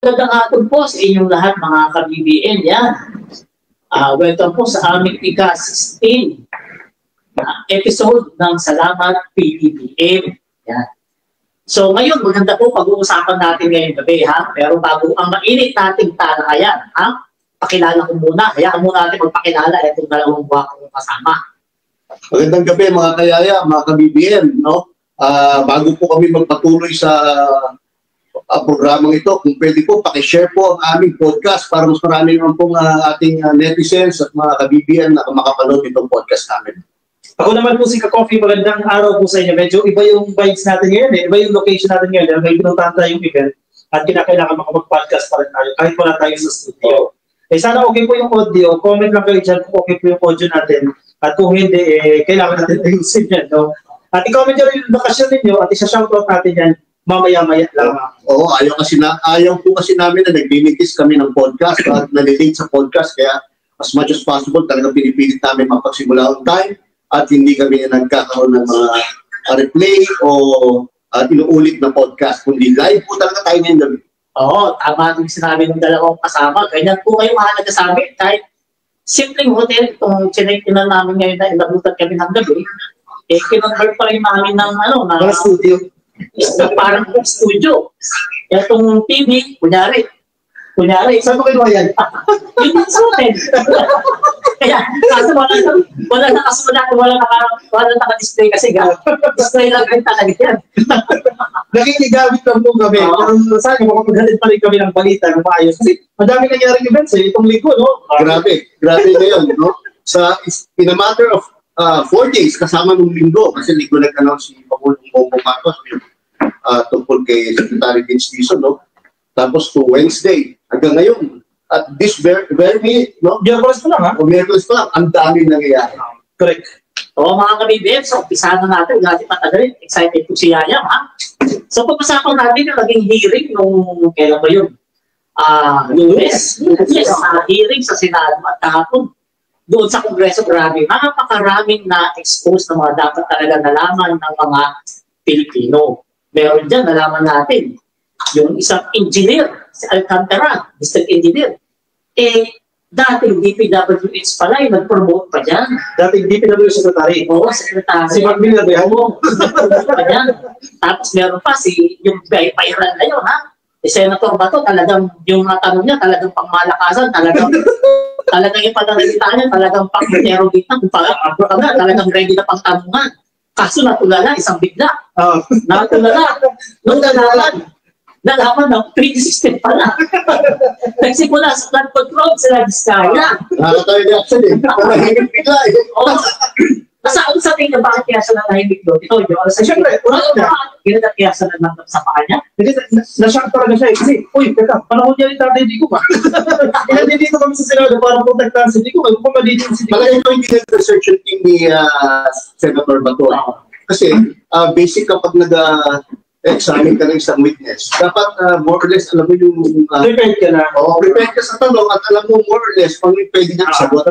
Magandang hapon po sa inyong lahat mga ka-BBN. Yan. Welcome po sa aming ika-16 episode ng Salamat PBBM. Yan. So ngayon, maganda po pag-uusapan natin ngayong gabi, ha? Pero bago ang mainit nating talakayan, ha? Pakilala ko muna. Hayaan muna natin magpakilala itong dalawang buwakong kasama. Magandang gabi mga kayaya, mga ka-BBM, no? Bago po kami magpatuloy sa programang ito, kung pwede po, pakishare po ang aming podcast para mas marami naman pong ating netizens at mga ka-BBM na makapanood itong podcast namin. Ako naman po si Ka-Coffee, magandang araw po sa inyo. Medyo iba yung vibes natin ngayon, iba yung location natin ngayon. Dahil may pinuntahan tayong event at kinakailangan makapag-podcast pa rin tayo kahit wala tayo sa studio. Eh sana okay po yung audio, comment lang kayo dyan kung okay po yung audio natin. At kung hindi, kailangan natin ayusin yan. No? At i-comment nyo rin yung lokasyon ninyo at isa-shoutout natin yan mamaya-maya lang. Oo, ayaw po kasi namin na naglilitis kami ng podcast at nalilate sa podcast. Kaya as much as possible, talagang pinipilit namin magpagsimula on time at hindi kami nagkakaroon ng mga replay o inuulit na podcast. Kundi live po talaga tayo ngayon gabi. Oo, tama yung sinabi ng dalawang kasama. Ganyan po kayo mahalaga sa amin. Kahit simpleng hotel, itong chinay-tinan namin ngayon na inabutan kami ng gabi, kinonvert pa rin namin ng mga studio. Parang studio. Itong TV, kunyari, saan mo kinuha yan? Yun yung hotel. Kaya, kasi wala naka-display kasi display lang rin talaga yan. Nakikigamit lang po kami. Sana makapaghalid pa rin kami ng balita ng maayos. Kasi madami nangyaring events itong linggo, no? Grabe ngayon, no? In a matter of 4 days, kasama nung linggo, kasi linggo nag-announce si Pangulong Bongbong Marcos tungkol kay Secretary Vince Dizon, no? Tapos to Wednesday, hanggang ngayon, at this very no? Miyerkules pa lang, ha? O Miyerkules pa lang, ang daming nangyayari. Correct. Oo, mga ka-BBM, so umpisa na natin, natin patagalin. Excited po si Yaya, ha? So pag-usapan natin yung naging hearing nung, kailan ba yun? Lunes, hearing sa Senado at kahapon. Doon sa Kongreso, grabe, napakaraming na-expose na mga dapat talaga nalaman ng mga Pilipino. Meron dyan, nalaman natin, yung isang engineer, si Alcantara, district engineer, dating DPWH pala, nag-promote pa dyan. Dating DPWH secretary. Oo, secretary. Si Mark Miller, pa dyan. Tapos meron pa yung viral na yun, ha? Senator Bato, talagang yung mga tanong niya, talagang pangmalakasan, talagang yung pananalita niya, talagang pang-interrogate na, talagang ready na pang-tanungan. Kaso natulala, isang bigla. Natulala. Nung nalaman na, 2016 pala. Nagsimula sa flood control, sila Diskaya. Nakakatawa yung reaction Nahimik bigla Nasaan sa tingin bakit kaya siya nanahimik doon? Ito, yung siyempre, ginagak kaya siya nanahimik sa paa niya? Hindi, na-shock talaga siya. Kasi, teka, panahon niya rin tatay Dico ba? Nandito kami sa Senado para protektahan si Dico. Kung pamalitin si Dico. Pala ito yung research team ni Senator Bato. Kasi, basic kapag examine ka ng isang witness, dapat more or less, alam mo yung... prepared ka na. Prepared ka sa tanong at alam mo more or less kung pwede niya sagot.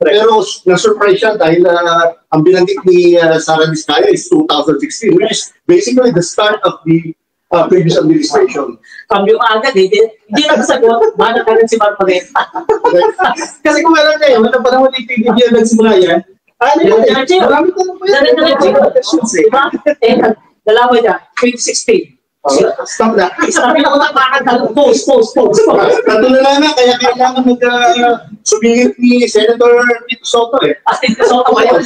Pero na-surprise siya dahil ang binanggit ni Sara Diskaya is 2016, which is basically the start of the previous administration. Kambyo agad, hindi na sagot, mana ka rin si Marcoleta. Kasi kung alam kayo, matang panahon ni PBB ang nagsimula yan, marami ka lang po yan. Dalawa niya, 2016. Stop na. Sabi na ko na bakit post. Katulala na, kaya kailangan sumingit ni Senator Tito Soto Tito Soto ba yun?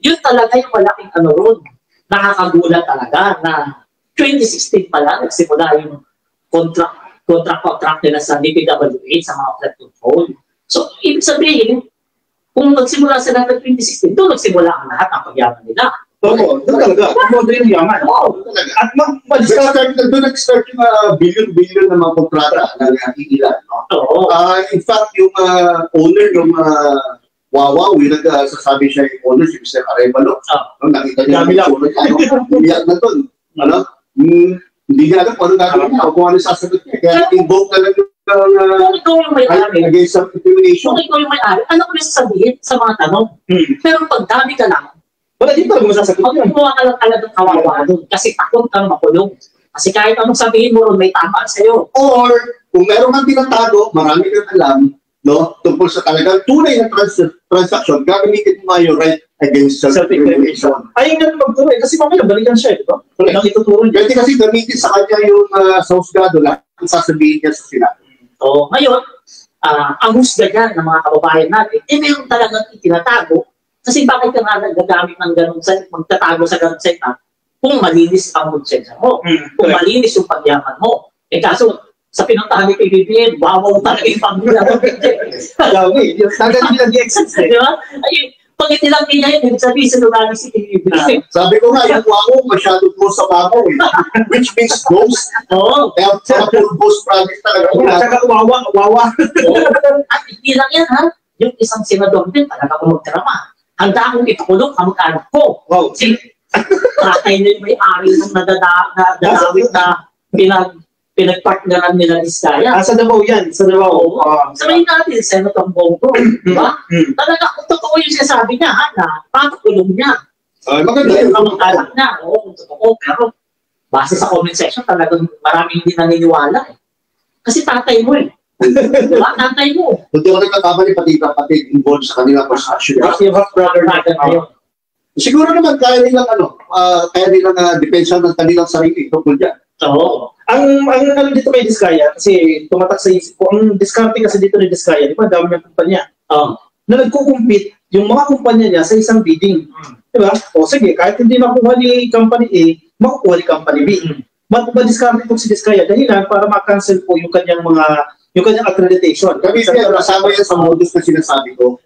Yun talaga yung malaking ron. Nakakagulat talaga na 2016 pa lang nagsimula yung contract nila sa DPWH sa mga flood control. So, ibig sabihin, kung nagsimula sila ng 2016, doon nagsimula ang lahat ng pagyaman nila. Oo, talaga. Modern yung yaman. Oo. At doon nag-start yung billion na mga kontrata na iilan. Oo. In fact, yung owner, yung Wawaw, yung nagsasabi siya yung owner, si Mr. Arevalo. Nakita niya yung umiyak na doon. Hindi niya alam kung ano gagawin niya o kung ano sasagot niya. Kaya invoke na lang kung ikaw yung may-ari, against some intimidation. kung ikaw yung may-ari, ano ko yung sasabihin sa mga tanong? Pero pag dami ka lang, wala dito talaga masasagot. Magkukuha ka lang talagang kawawa doon kasi takot kang makulong. Kasi kahit anong sabihin mo ron, may tama sa'yo. Or, kung meron kang tinatago, marami kang alam, no, tungkol sa talagang tunay na transaction, gagamitin mo nga yung right against self-incrimination. Ayun nga magturo kasi mamaya balikan siya, di ba? Nang ituturo niya. Pwede kasi gamitin sa kanya yung sa husgado lang, ang sasabihin niya sa sila. So, ngayon, ang husga dyan ng mga kababayan natin, meron talagang itinatago. Kasi bakit ka nga nagagamit ng ganun magtatago sa ganun setup kung malinis ang konsensya mo, kung malinis yung pagyaman mo. Kaso, sa pinuntahan ni PBBM, wawaw talaga yung pamilya mo. Dami, yung tagal nila di-exist. Di ba? Ay, pag itilangin niya yun, ibig sabihin sinungaling si PBBM. Sabi ko nga, yung wawaw, masyado close sa wawaw which means ghost. Oo. Kaya puro ghost project talaga. At saka wawa. At hindi lang yan, ha? Yung isang senador din, talaga kung magkarama. Handa akong ipakulong kamag-anak ko. Wow. Kasi tatay na yung may-ari ng nadadawit na pinagpartneran nila Vizcaya. Sa Davao yan, sa Davao. Sabihin natin, Senator Bongo, di ba? Talaga, kung totoo yung sinasabi niya, ha, na papakulong niya. Maganda Yung yun. kamag-anak niya, oo, kung totoo. Pero, base sa comment section, talagang maraming hindi naniniwala. Kasi tatay mo eh. Diba? Tatay mo. Hindi ako nagkakamali pati kapatid involved sa kanilang transaction. Yung half-brother Brother na yun. Siguro naman kaya nilang depensa ng kanilang sarili tungkol dyan. Oo. Ang dito may Vizcaya, kasi tumatak sa isip ko, ang diskarte kasi dito ni Vizcaya, di ba, dami ng kumpanya. Na nagko-compete yung mga kumpanya niya sa isang bidding. Di ba? O sige, kahit hindi makuha ni company A, makukuha ni company B. Madiskarte itong si Vizcaya dahilan para ma-cancel po yung kanyang accreditation. Kami siya, kasama yan sa modus na sinasabi ko.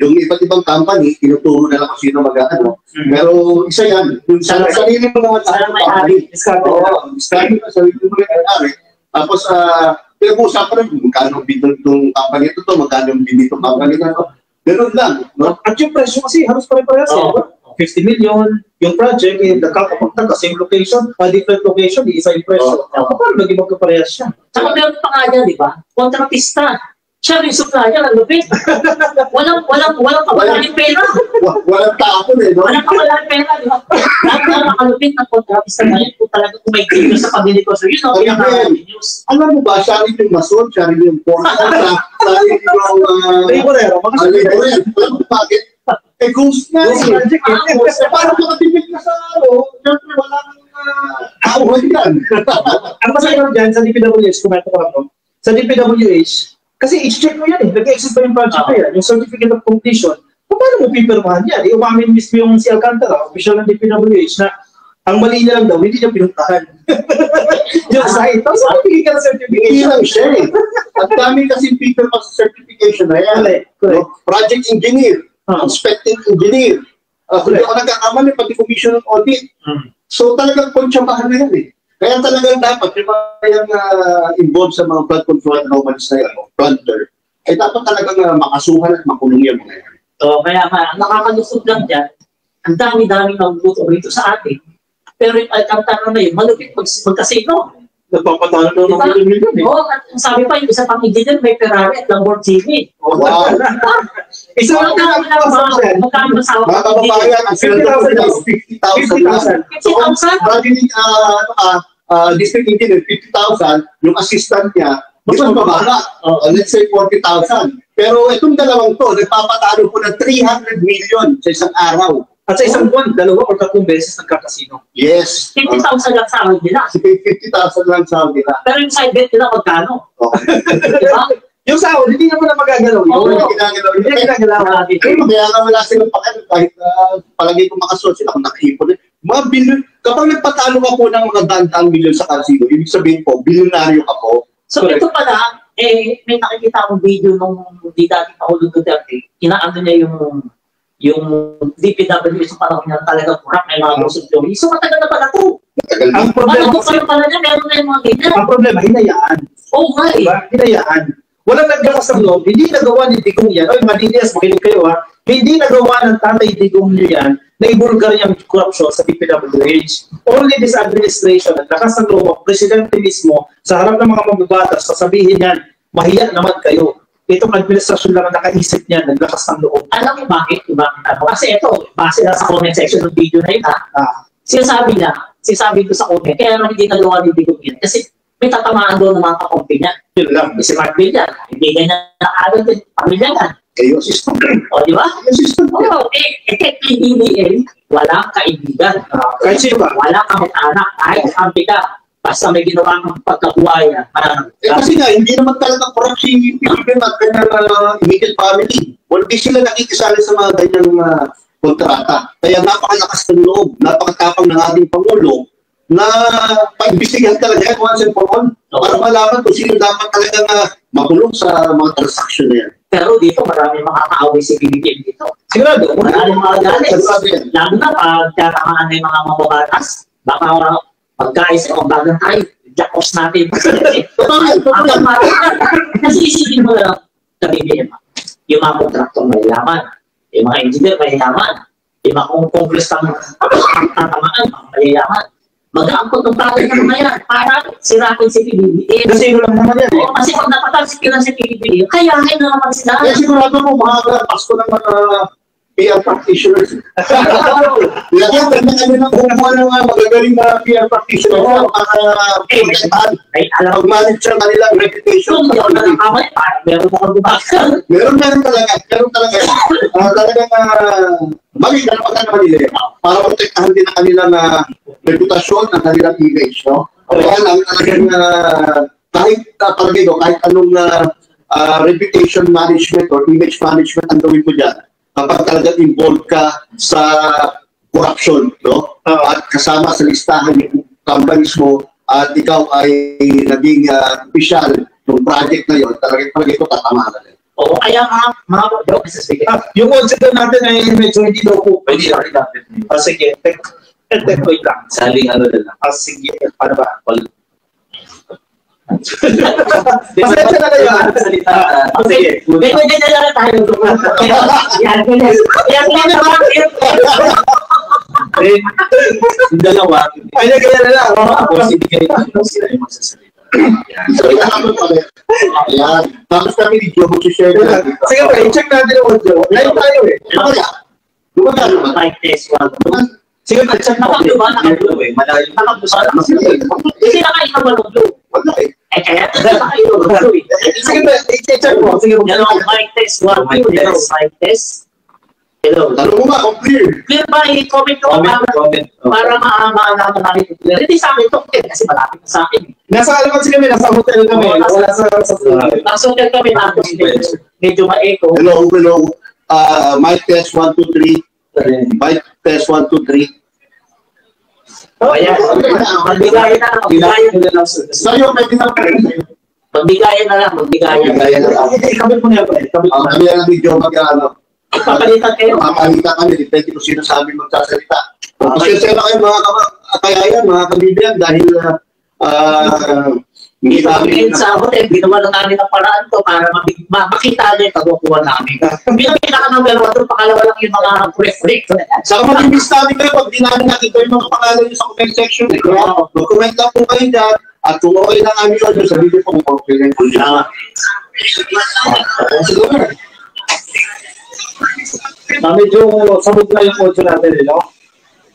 Yung iba't ibang company, tinuturo na lang kung sino mag-ano. Pero isa yan, yung sa sarili mo naman sa company. Diskarte. Oo, diskarte na sarili mo may-ari. Tapos, pinag-uusapan rin kung magkano bid itong company ito, magkano yung bid itong company na ito. Ganun lang. No? At yung presyo kasi, halos pare-parehas. 50 million, yung project, nagkakapagtag, same location, different location, isa yung presyo. Paano naging magkaparehas siya? Saka meron pa nga dyan, di ba? Kontratista. Siya rin supplier, ang lupit. Walang kawalaning pera. Walang tapon eh, no? Walang kawalaning pera, di ba? Lahat na makalupit ng kontratista na yun, kung talaga kung may genius sa pamilya ko. So, yun ang pinaka-genius. Alam mo ba, siya rin yung mason, siya rin yung portal, siya rin yung Laborero, mga laborero. Alam mo bakit? Ghost nga eh. Paano makatipid ka sa walang awan yan. Ang masaya dyan sa DPWH, kumento ko lang sa DPWH, kasi i-check mo yan eh, nag-exist pa yung project na yan, yung certificate of completion, paano mo pipirmahan yan? Umamin mismo yung si Alcantara, official ng DPWH, na ang mali niya lang daw, hindi niya pinuntahan. Yung site, tapos bigay ka ng certification. Hindi lang siya eh. At dami kasi people pa sa certification na yan. Project engineer, inspecting engineer. Kung ako nagkakamali, pati commission of audit. So talagang kontsyabahan na yan eh. Kaya talagang dapat yung mga involved sa mga flood control anomalies na yan, planter, ay dapat talagang makasuhan at makulong yung mga yan. So, kaya nakakalusog lang dyan, ang dami-dami ng buto rito sa atin. Pero yung Alcantara na yun, malupit magkasino. Nagpapatalo na ng million eh. Oo, at sabi pa, yung isa pang engineer, may Ferrari at Lamborghini. Wow! Isa lang magkano sa Mga kababayan, ang sweldo ko na 50,000. 50,000? District engineer, 50,000. Yung assistant niya, mas mababa. Let's say 40,000. Pero itong dalawang to, nagpapatalo po ng 300 million sa isang araw. At sa isang buwan, 2 o 3 beses nagkakasino. Yes. 50,000 lang sa akin nila. 50,000 lang sa nila. Pero yung side bet nila, magkano? Diba? Yung sahod, hindi naman na magagalaw. Hindi ginagalaw. Kaya nga wala silang pakialam kahit palagi kung makasuot sila kung nakaipon. Mga bilyon, kapag nagpatalo ka po ng mga daan-daang milyon sa casino, ibig sabihin po, bilyonaryo ka po. So ito pala, may nakikita akong video nung di dati Paolo Duterte, inaano niya yung DPW sa panahon niya talagang kurap, may mga busog yung so matagal na pala ito. Ang problema Ano pala niya, meron na yung mga ganyan. Ang problema, hinayaan. Oo nga eh. Diba? Hinayaan. Walang naglakas ng loob. Hindi nagawa ni Digong yan. Oy, Madinias, makinig kayo ha. Hindi nagawa ng tatay Digong nyo yan na ibulgar yung corruption sa DPWH. Only this administration, at lakas ng loob ng presidente mismo, sa harap ng mga mababatas, sasabihin yan, mahiya naman kayo. Itong administrasyon lang ang nakaisip niya, naglakas ng loob. Alam mo bakit? Diba? Kasi ito, base na sa comment section ng video na yun ha. Sinasabi niya, sinasabi ko sa kotse, kaya naman hindi nagawa ni Bigong yan. Kasi may tatamaan doon ng mga kakompi niya. Yun lang. Si Mark Villar, hindi ganyan nakagad din. Pamilya nga. Kayo, system. O, di ba? Yung system. Oo, kay PBBM, walang kaibigan. Kahit sino ba? Walang kamag-anak. Kahit kampi ka. Basta may ginawa kang pagkabuhayan. Kasi nga, hindi naman talaga corrupt si PBBM at kanyang immediate family. Hindi sila nakikisali sa mga ganyang kontrata. Kaya napakalakas ng loob, napakatapang ng ating Pangulo na paimbestigahan talaga yan once and for all. Para malaman kung sino dapat talaga makulong sa mga transaksyon na yan. Pero dito, marami makakaaway si PBBM dito. Sigurado. Marami mga galit. Sigurado yan. Lalo na pag tatamaan na yung mga mababatas, baka pagkais o bagang tayo, jakos natin. Kasi isipin mo lang, sa BBM, yung mga kontraktor mayayaman, yung mga engineer mayayaman, yung mga congressman tatamaan, mga mayayaman. Mag-aangkot ng bagay ng mga yan para sirakin si PBBM. Kasi yun lang naman yan. Oo, kasi kung napatalsik lang si PBBM, kayahin na naman sila. Kaya sigurado mo, makakapas ko ng mga PR practitioners. Lagyan ka na kami ng kumuha ng mga magagaling na PR practitioners para Ay, alam mo, mag-manage ang kanilang reputation. hindi ako nakakamay, parang meron akong bumakal. Meron talaga. Talagang balik na naman naman nila para protektahan din ang kanilang reputasyon, ang kanilang image. No? Kaya lang talagang kahit palagay ko, kahit anong reputation management or image management ang gawin ko dyan, kapag talagang involved ka sa corruption, no? At kasama sa listahan yung companies mo at ikaw ay naging official ng project na yun, talagang ito tatama na rin. Oo, kaya mga bro, Yung concept natin ay medyo hindi daw po. Pwede natin. Sige, wait lang. Saling ano na lang. Sige, paano ba? Pasensya na kayo. Salita. Sige. Pwede na lang tayo. Yan, yan naman. Yung dalawa. Ay, nagaya na lang. Ako, sige. Sila yung magsasalita. So, ito pala. Ayan. Tapos kami ni Joe, mag-share na. Sige ba, i-check natin yung audio. Live tayo eh. Lumagano ba? Mic test, one. Sige ba, check natin. Nakablo eh. Malayo. Kasi nakain ba ng blue? Wala eh. Eh, kaya nakain ng blue eh. Sige ba, i-check mo. Sige ba. Yan ang mic test, one. Mic test. Mic test. Hello. Tanong mo ba kung clear? Clear ba? I-comment ko para maalaman namin kung clear. Hindi sa akin ito, kasi malapit na sa akin. Nasa alaman kami, nasa hotel kami. Wala sa Nasa hotel kami natin. Medyo ma-echo. Hello. Mic test 1, 2, 3. Mic test 1, 2, 3. Oh, ayan. Magbigayan na lang. Magbigayan na lang. Sa'yo, pwede na po. Magbigayan na lang. Magbigayan. Kami po niya ba? Kami ang video mag-ano. Ipapalitan kayo. Mamahita kami, depende kung sino sa amin magsasalita. Pasensya na kayo mga kayayan, mga kabibiyan, dahil hindi namin Sa hotel, ginawa na namin ang paraan to para makita niya yung pagkukuha namin. Bilang pinaka-number 1 to, pakalawa lang yung mga reflect. Saka mag-imbis namin kayo pag di namin nakita yung mga pangalan nyo sa comment section. Mag-comment lang po kayo dyan. At kung okay lang kami yun, sabihin ko kung okay lang po dyan. Siguro. Medyo sabog na yung audio natin, no?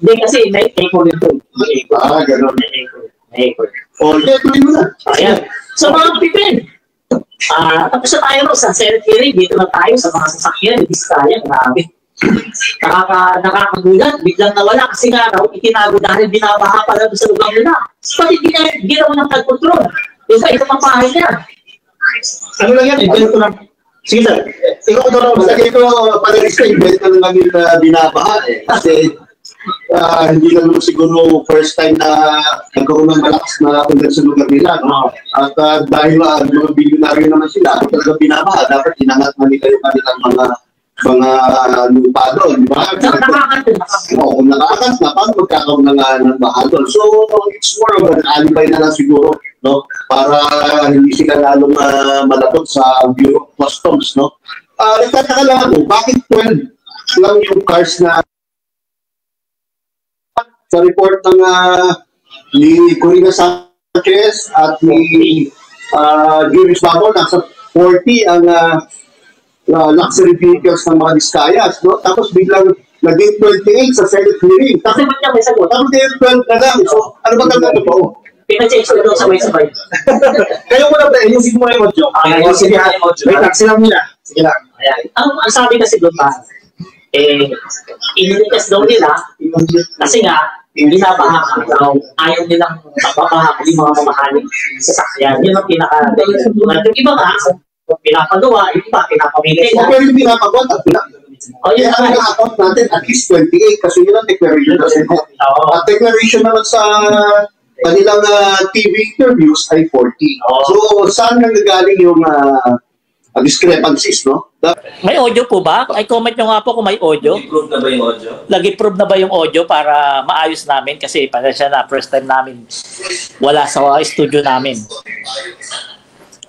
Hindi kasi may echo nito. May echo. Ganun. May echo. O, tuloy mo na. Ayan. So mga pipin, tapos na tayo sa Senate hearing, dito na tayo sa mga sasakyan, Biskaya, grabe. Nakakagulat, biglang nawala kasi nga raw, itinago dahil binabaha pala sa lugar nila. So, hindi na ginawa ng tag-control. Isa pang bahay niya. Ano lang yan, invento lang. Sige sir, ikaw ito lang. Basta dito, palaris ka, invent na lang yung binabaha eh. Kasi, hindi lang siguro first time na nagkaroon ng malakas na tungkol sa lugar nila. No? At dahil mga bilyonaryo naman sila, kung talaga binabaha, dapat inangat na nila yung kanilang mga lupa doon. Di ba? Oo, kung nakakakas na, paano magkakaroon ng baha doon? So, it's more of an alibay na lang siguro, no? Para hindi sila lalong malapot sa Bureau of Customs, no? Nagtataka lang ako, bakit 12 lang yung cars na sa report ng ni Corina Sanchez at ni Juris Babol, nasa 40 ang luxury vehicles ng mga Vizcayas, no? Tapos biglang naging 28 sa Senate hearing. Kasi ba't niya may sagot? Tapos ngayon 12 na lang. So, ano ba talaga po? Pina-change ko doon sabay-sabay. Kayo muna pre, ayusin mo yung audio. Ayusin mo yung audio. Wait lang, silang nila. Sige lang. Ayan. Ang sabi kasi doon pa, inilikas daw nila kasi nga, binabahakan daw, ayaw nilang mababahakan yung mga mamahaling sasakyan. Yun ang pinaka-dahilan. Yung iba nga, pinapagawa, yung iba, pinapamigay So, na. pero yung pinapagawa, tatlo. O, yun Kaya ang ang account natin, at least 28 kasi yun ang declaration ng Senate. At declaration naman sa kanilang TV interviews ay 40. So, saan nang nagaling yung discrepancies, no? May audio po ba? Ay, comment nyo nga po kung may audio. Nag-prove na ba yung audio? Lagi-prove na ba yung audio para maayos namin? Kasi pasensya na, first time namin wala sa studio namin.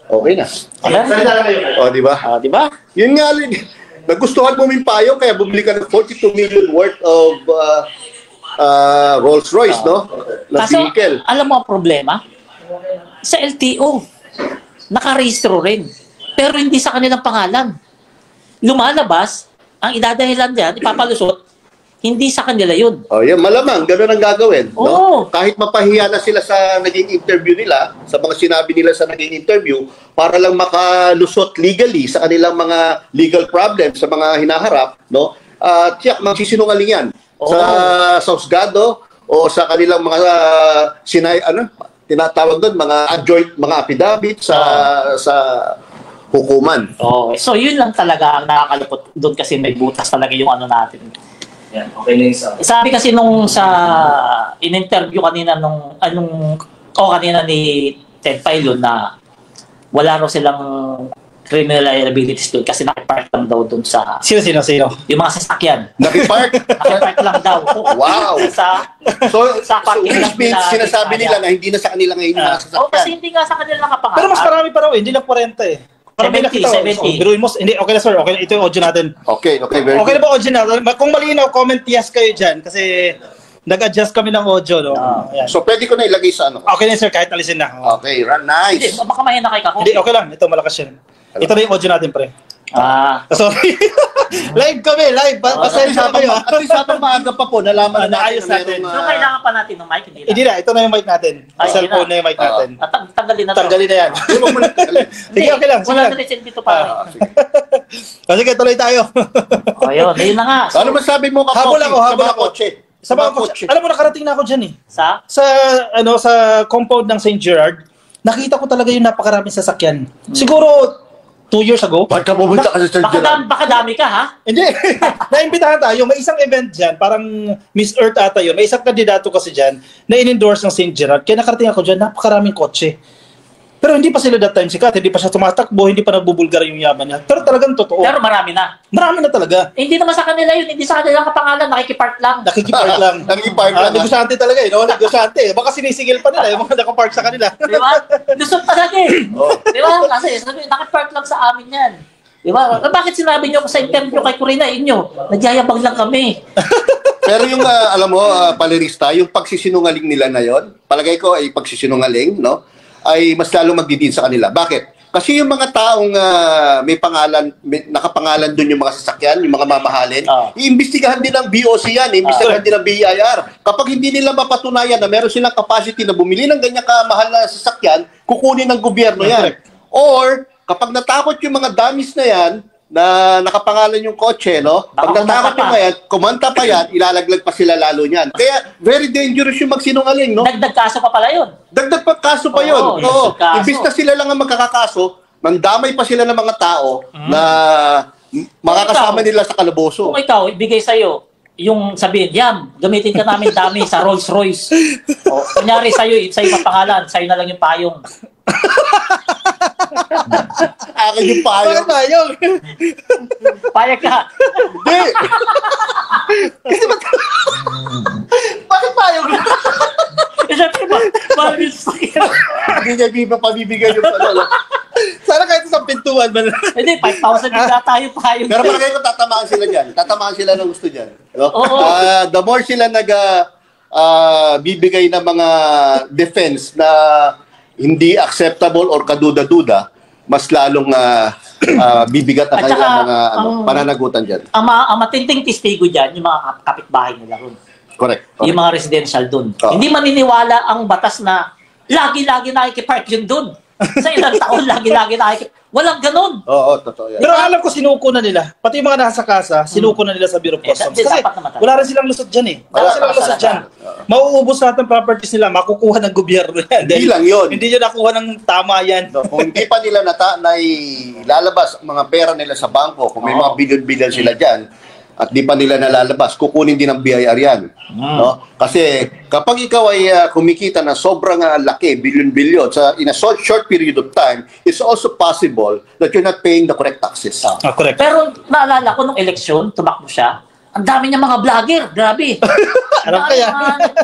Okay na. Ano? O, di ba? Di ba? Yun nga, nagustuhan mo yung payo, kaya bumili ka ng 42 million worth of Rolls Royce, no? Na Kaso, vehicle. alam mo ang problema? Sa LTO, nakarehistro rin. Pero hindi sa kanilang pangalan. Lumalabas, ang idadahilan dyan, ipapalusot, hindi sa kanila yun. Oh, yan, malamang, gano'n ang gagawin. Oo. No? Kahit mapahiya na sila sa naging interview nila, sa mga sinabi nila sa naging interview, para lang makalusot legally sa kanilang mga legal problems, sa mga hinaharap, no? Tiyak, magsisinungaling yan. Oo. Sa husgado o sa kanilang mga tinatawag doon, mga adjoint, mga affidavit sa hukuman. Oh, so yun lang talaga ang nakakalupot doon kasi may butas talaga yung ano natin. Yan, okay na yung sound. Sabi kasi nung sa in-interview kanina kanina ni Ted Filon na wala raw silang criminal liabilities doon kasi nakipark lang daw doon sa Sino? yung mga sasakyan. Nakipark? Nakipark lang daw. Wow! Sa So parking which lang means nila- sinasabi nila na hindi na sa kanila ngayon yung mga Oh, kasi sasakyan. hindi nga sa kanila nakapangalan. Pero mas marami pa raw, hindi lang 40 eh. Parang may 70, nakita ko. 70. Oh, biruin mo, hindi, okay na sir, okay na, ito yung audio natin. Okay, very Okay na good. ba audio natin? Kung malinaw, comment yes kayo dyan kasi nag-adjust kami ng audio, no? Ayan. So pwede ko na ilagay sa ano? Okay na sir, kahit alisin na. Okay, Hindi, nice. baka mahina kay Kako. Hindi, okay lang. Ito, malakas yan. Ito na yung audio natin, pre. Sorry. Live kami, live. Pasensya na kayo. At least habang maaga pa po, nalaman na Naayos natin. So, kailangan pa natin ng mic, hindi lang. Hindi na, ito na yung mic natin. Ay, Cellphone na yung mic natin. Tanggalin na to. Tanggalin na yan. Sige, okay lang. Sige Wala lang. na rin dito pa. Sige, tuloy tayo. O, yun. Ayun na nga. So, Ano masabi mo ka Habol ako, habol sa mga ako. kotse? Sa mga kotse. Alam mo, nakarating na ako dyan eh. sa? Sa compound ng St. Gerard, nakita ko talaga yung napakaraming sasakyan. Siguro 2 years ago. Ba't ka pumunta ka sa Sir Gerard? Baka dami ka, ha? Hindi. Naimbitahan tayo. May isang event dyan, parang Miss Earth ata yun. May isang kandidato kasi dyan na in-endorse ng St. Gerard. Kaya nakarating ako dyan, napakaraming kotse. Pero hindi pa sila that time sikat, hindi pa siya tumatakbo, hindi pa nagbubulgar yung yaman niya. Pero talagang totoo. Pero marami na. Marami na talaga. Hindi naman sa kanila yun. Hindi sa kanila kapangalan. Nakikipark lang. Nakikipark lang. Nakikipark lang. Negosyante talaga eh. No? Negosyante. Baka sinisigil pa nila yung mga nakapark sa kanila. Di ba? Lusot talaga eh. Di ba? Kasi sabi, nakipark lang sa amin yan. Di ba? Bakit sinabi nyo sa interview kay Corina, inyo? Nagyayabang lang kami. Pero yung, alam mo, Palerista, yung pagsisinungaling nila na yon, palagay ko ay pagsisinungaling, no? Ay mas lalo magdidin sa kanila. Bakit? Kasi yung mga taong may pangalan, nakapangalan doon yung mga sasakyan, yung mga mamahalin, iimbestigahan din ng BOC yan, iimbestigahan din ng BIR. Kapag hindi nila mapatunayan na meron silang capacity na bumili ng ganyan kamahal na sasakyan, kukunin ng gobyerno yan. Or, kapag natakot yung mga damis na yan, na nakapangalan yung kotse, no? Pag natakot yung yan, kumanta pa yan, ilalaglag pa sila lalo niyan. Kaya, very dangerous yung magsinungaling, no? Dagdag kaso pa pala yun. Dagdag pa kaso pa yun. Oo. Kaso. Imbis na sila lang ang magkakakaso, mandamay pa sila ng mga tao na makakasama nila sa kalaboso. Kung ikaw, ibigay sa'yo, yung sabihin, Yam, gamitin ka namin dami sa Rolls Royce. O, kunyari sa'yo mapangalan, sa'yo na lang yung payong. Akin yung payo. Bakit tayo? Payag ka. Hindi! Bakit tayo? Siyempre ba? Mahal yung sasakyan. Hindi niya pabibigay yung ano. Sana kahit sa pintuan man. Hindi, 5,000 din na tayo payong. Pero palagay ko tatamaan sila dyan. Tatamaan sila ng gusto dyan. No? Oo. The more sila bibigay ng mga defense na hindi acceptable or kaduda-duda, mas lalong bibigat ang At saka, kanilang mga ang- pananagutan dyan. Ang matinding testigo dyan, yung mga kapitbahay nila ron. Correct. Yung mga residential dun. Oo. Hindi maniniwala ang batas na lagi-lagi nakikipark yun dun. Sa ilang taon, lagi-lagi walang ganun. Oo, totoo yan. Pero alam ko sinuko na nila. Pati yung mga nasa kasa, sinuko na nila sa Bureau of Customs. Kasi dapat naman talaga. wala rin silang lusot dyan eh. Wala Dapat silang naman lusot talaga. dyan. Mauubos lahat ng properties nila, makukuha ng gobyerno yan. Hindi lang yun. Hindi nyo nakuha ng tama yan. No, kung hindi pa nila lalabas ang mga pera nila sa bangko, kung may mga billion-billion sila dyan, at di pa nila nalalabas, kukunin din ng BIR yan. No? Kasi kapag ikaw ay kumikita na sobrang laki, billion-billion, in a short period of time, it's also possible that you're not paying the correct taxes. Correct. Pero naalala ko nung eleksyon, tumakbo siya, ang dami niya mga vlogger, grabe. Ano kaya?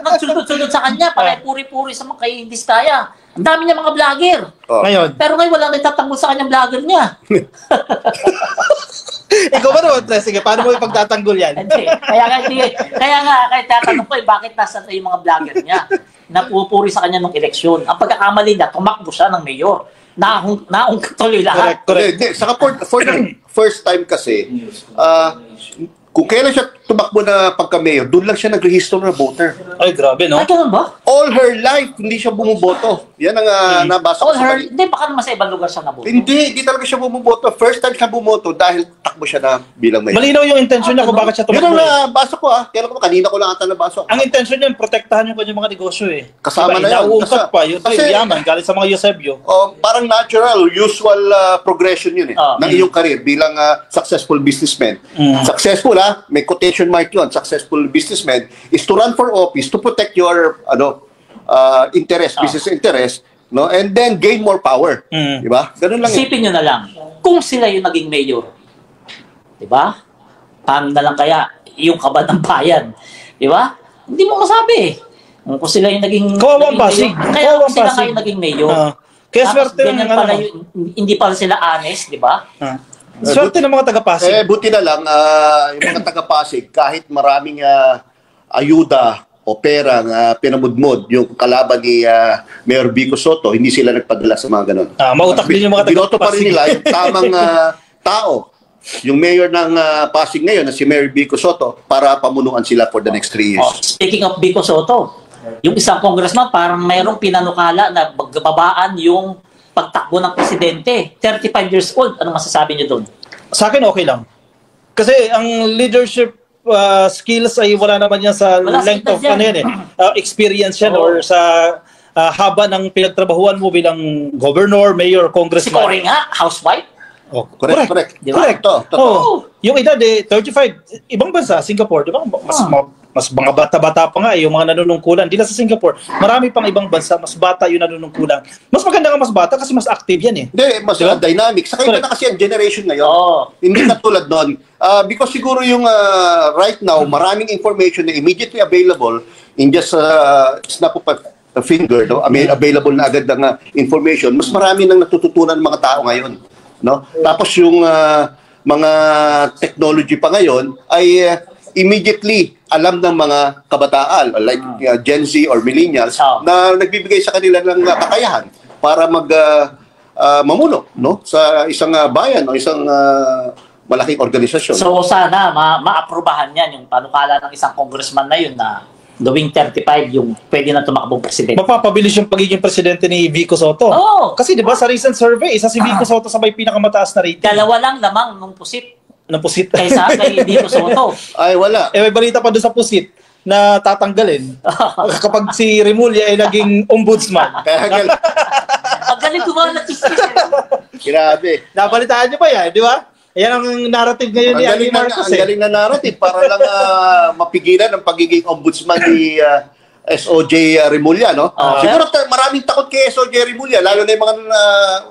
Nagsunod-sunod sa kanya, para puri-puri sa mga kay Diskaya. Ang dami niya mga vlogger. Oh. Ngayon, Pero ngayon wala nagtatanggol sa kanyang vlogger niya. ikaw ba naman, Tres? Sige, paano mo ipagtatanggol yan? Hindi. Kaya nga, kahit tatanong ko, bakit nasa yung mga vlogger niya na pupuri sa kanya nung eleksyon. Ang pagkakamali niya, tumakbo siya ng mayor. Naong tuloy lahat. Correct. Hindi. Saka for the first time kasi, kung kailan siya tumakbo na pagka-mayor, doon lang siya nag-register na voter. Ay, grabe, no? Ay, ganun ba? All her life, hindi siya bumuboto. Yan ang nabasa ko All sa her, balita. hindi, baka naman sa ibang lugar siya nabuto. Hindi talaga siya bumuboto. First time siya bumoto dahil takbo siya na bilang mayor. Malinaw yung intention niya kung bakit siya Yun tumakbo. ang nabasa ko kanina ko lang ata nabasa. Ang intention niya, protektahan yung kanyang mga negosyo eh. Kasama na yun. Nauungkat pa, yung Kasi- yaman, galing sa mga Eusebio. Parang natural, usual progression yun ng iyong career bilang successful businessman. Successful may quotation mark yun. Successful businessman is to run for office to protect your interest, business interest, no, and then gain more power. Di ba? Ganun lang yun. Isipin nyo na lang, kung sila yung naging mayor, di ba? Paano na lang kaya yung kaba ng bayan? Di ba? Hindi mo masabi. Kung sila yung naging Kawawang naging Pasig. mayor, kaya Kawawang kung sila Pasig. kayo naging mayor, Kaya tapos swerte ng ganyan pala hindi pala sila honest, di ba? Swerte ng mga taga-Pasig. Buti na lang, yung mga taga-Pasig, kahit maraming ayuda o pera pinamudmod yung kalaban ni Mayor Vico Soto, hindi sila nagpadala sa mga ganun. Mautak din yung mga Binoto pa rin taga-Pasig. nila yung tamang tao. Yung mayor ng Pasig ngayon na si Mayor Vico Soto para pamunuan sila for the next 3 years. Speaking of Vico Soto, yung isang congressman parang mayroong pinanukala na babaan yung pagtakbo ng presidente. 35 years old. Ano masasabi niyo doon? Sa akin, okay lang. Kasi ang leadership skills ay wala naman yan sa Wala length sa of edad yan. experience yan or sa haba ng pinagtrabahuan mo bilang governor, mayor, Si congressman. Cory nga, housewife. Oh, Correct. Di ba? Correct. Totoo. Yung edad 35. Ibang bansa, Singapore, di ba? Mas mga bata-bata pa nga yung mga nanunungkulan. Di na sa Singapore. Marami pang ibang bansa, mas bata yung nanunungkulan. Mas maganda nga mas bata kasi mas active yan eh. Hindi, mas dynamic. Saka iba na kasi ang generation ngayon. Hindi katulad noon. Because siguro yung right now, maraming information na immediately available in just snap of a finger, no? Available na agad ng information. Mas marami nang natututunan ng mga tao ngayon. No? Tapos yung mga technology pa ngayon ay immediately alam ng mga kabataan like Gen Z or millennials na nagbibigay sa kanila ng kakayahan para mamuno, no, sa isang bayan o isang malaking organisasyon. So sana maaprubahan yan yung panukala ng isang congressman na yun na gawing 35 yung pwede na tumakbong presidente. Mapapabilis yung pagiging presidente ni Vico Soto. Oo. Kasi di ba sa recent survey, isa si Vico Soto sa may pinakamataas na rating. Dalawa lang lamang nung pusit ng pusit. kaysa kay Vico Soto. Ay, wala. May balita pa doon sa pusit na tatanggalin kapag si Remulla ay naging ombudsman. Kaya Ang galing gumawa ng chismis. grabe. Nabalitaan niyo ba yan, di ba? Ayan ang narrative ngayon ni Amy Marcos. Ang galing na narrative para lang mapigilan ang pagiging ombudsman ni SOJ Remulla, no? Siguro maraming takot kay SOJ Remulla, lalo na yung mga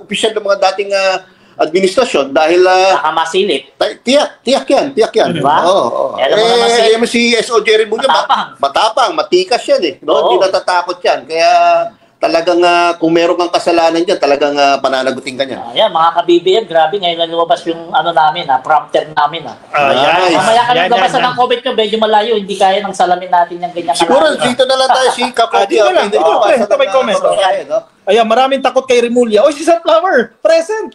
opisyal ng mga dating administrasyon dahil Nakamasilip. tiyak yan. Diba? Oo. Alam mo naman Alam mo si SOJ Remulla, matapang, matikas yan eh. No? Hindi natatakot yan. Kaya talagang kung meron kang kasalanan dyan, talagang pananagutin ka niyan. Ayan, mga ka-BBM, grabe ngayon na lumabas yung namin, prompter namin. Nice. Mamaya ka nang gabasan ng comment nyo, medyo malayo, hindi kaya ng salamin natin yung ganyan Siguro dito na lang tayo si Kakoti. Dito lang. Ito may comment. Ayan, maraming takot kay Remulla. Oy, si Sunflower, present.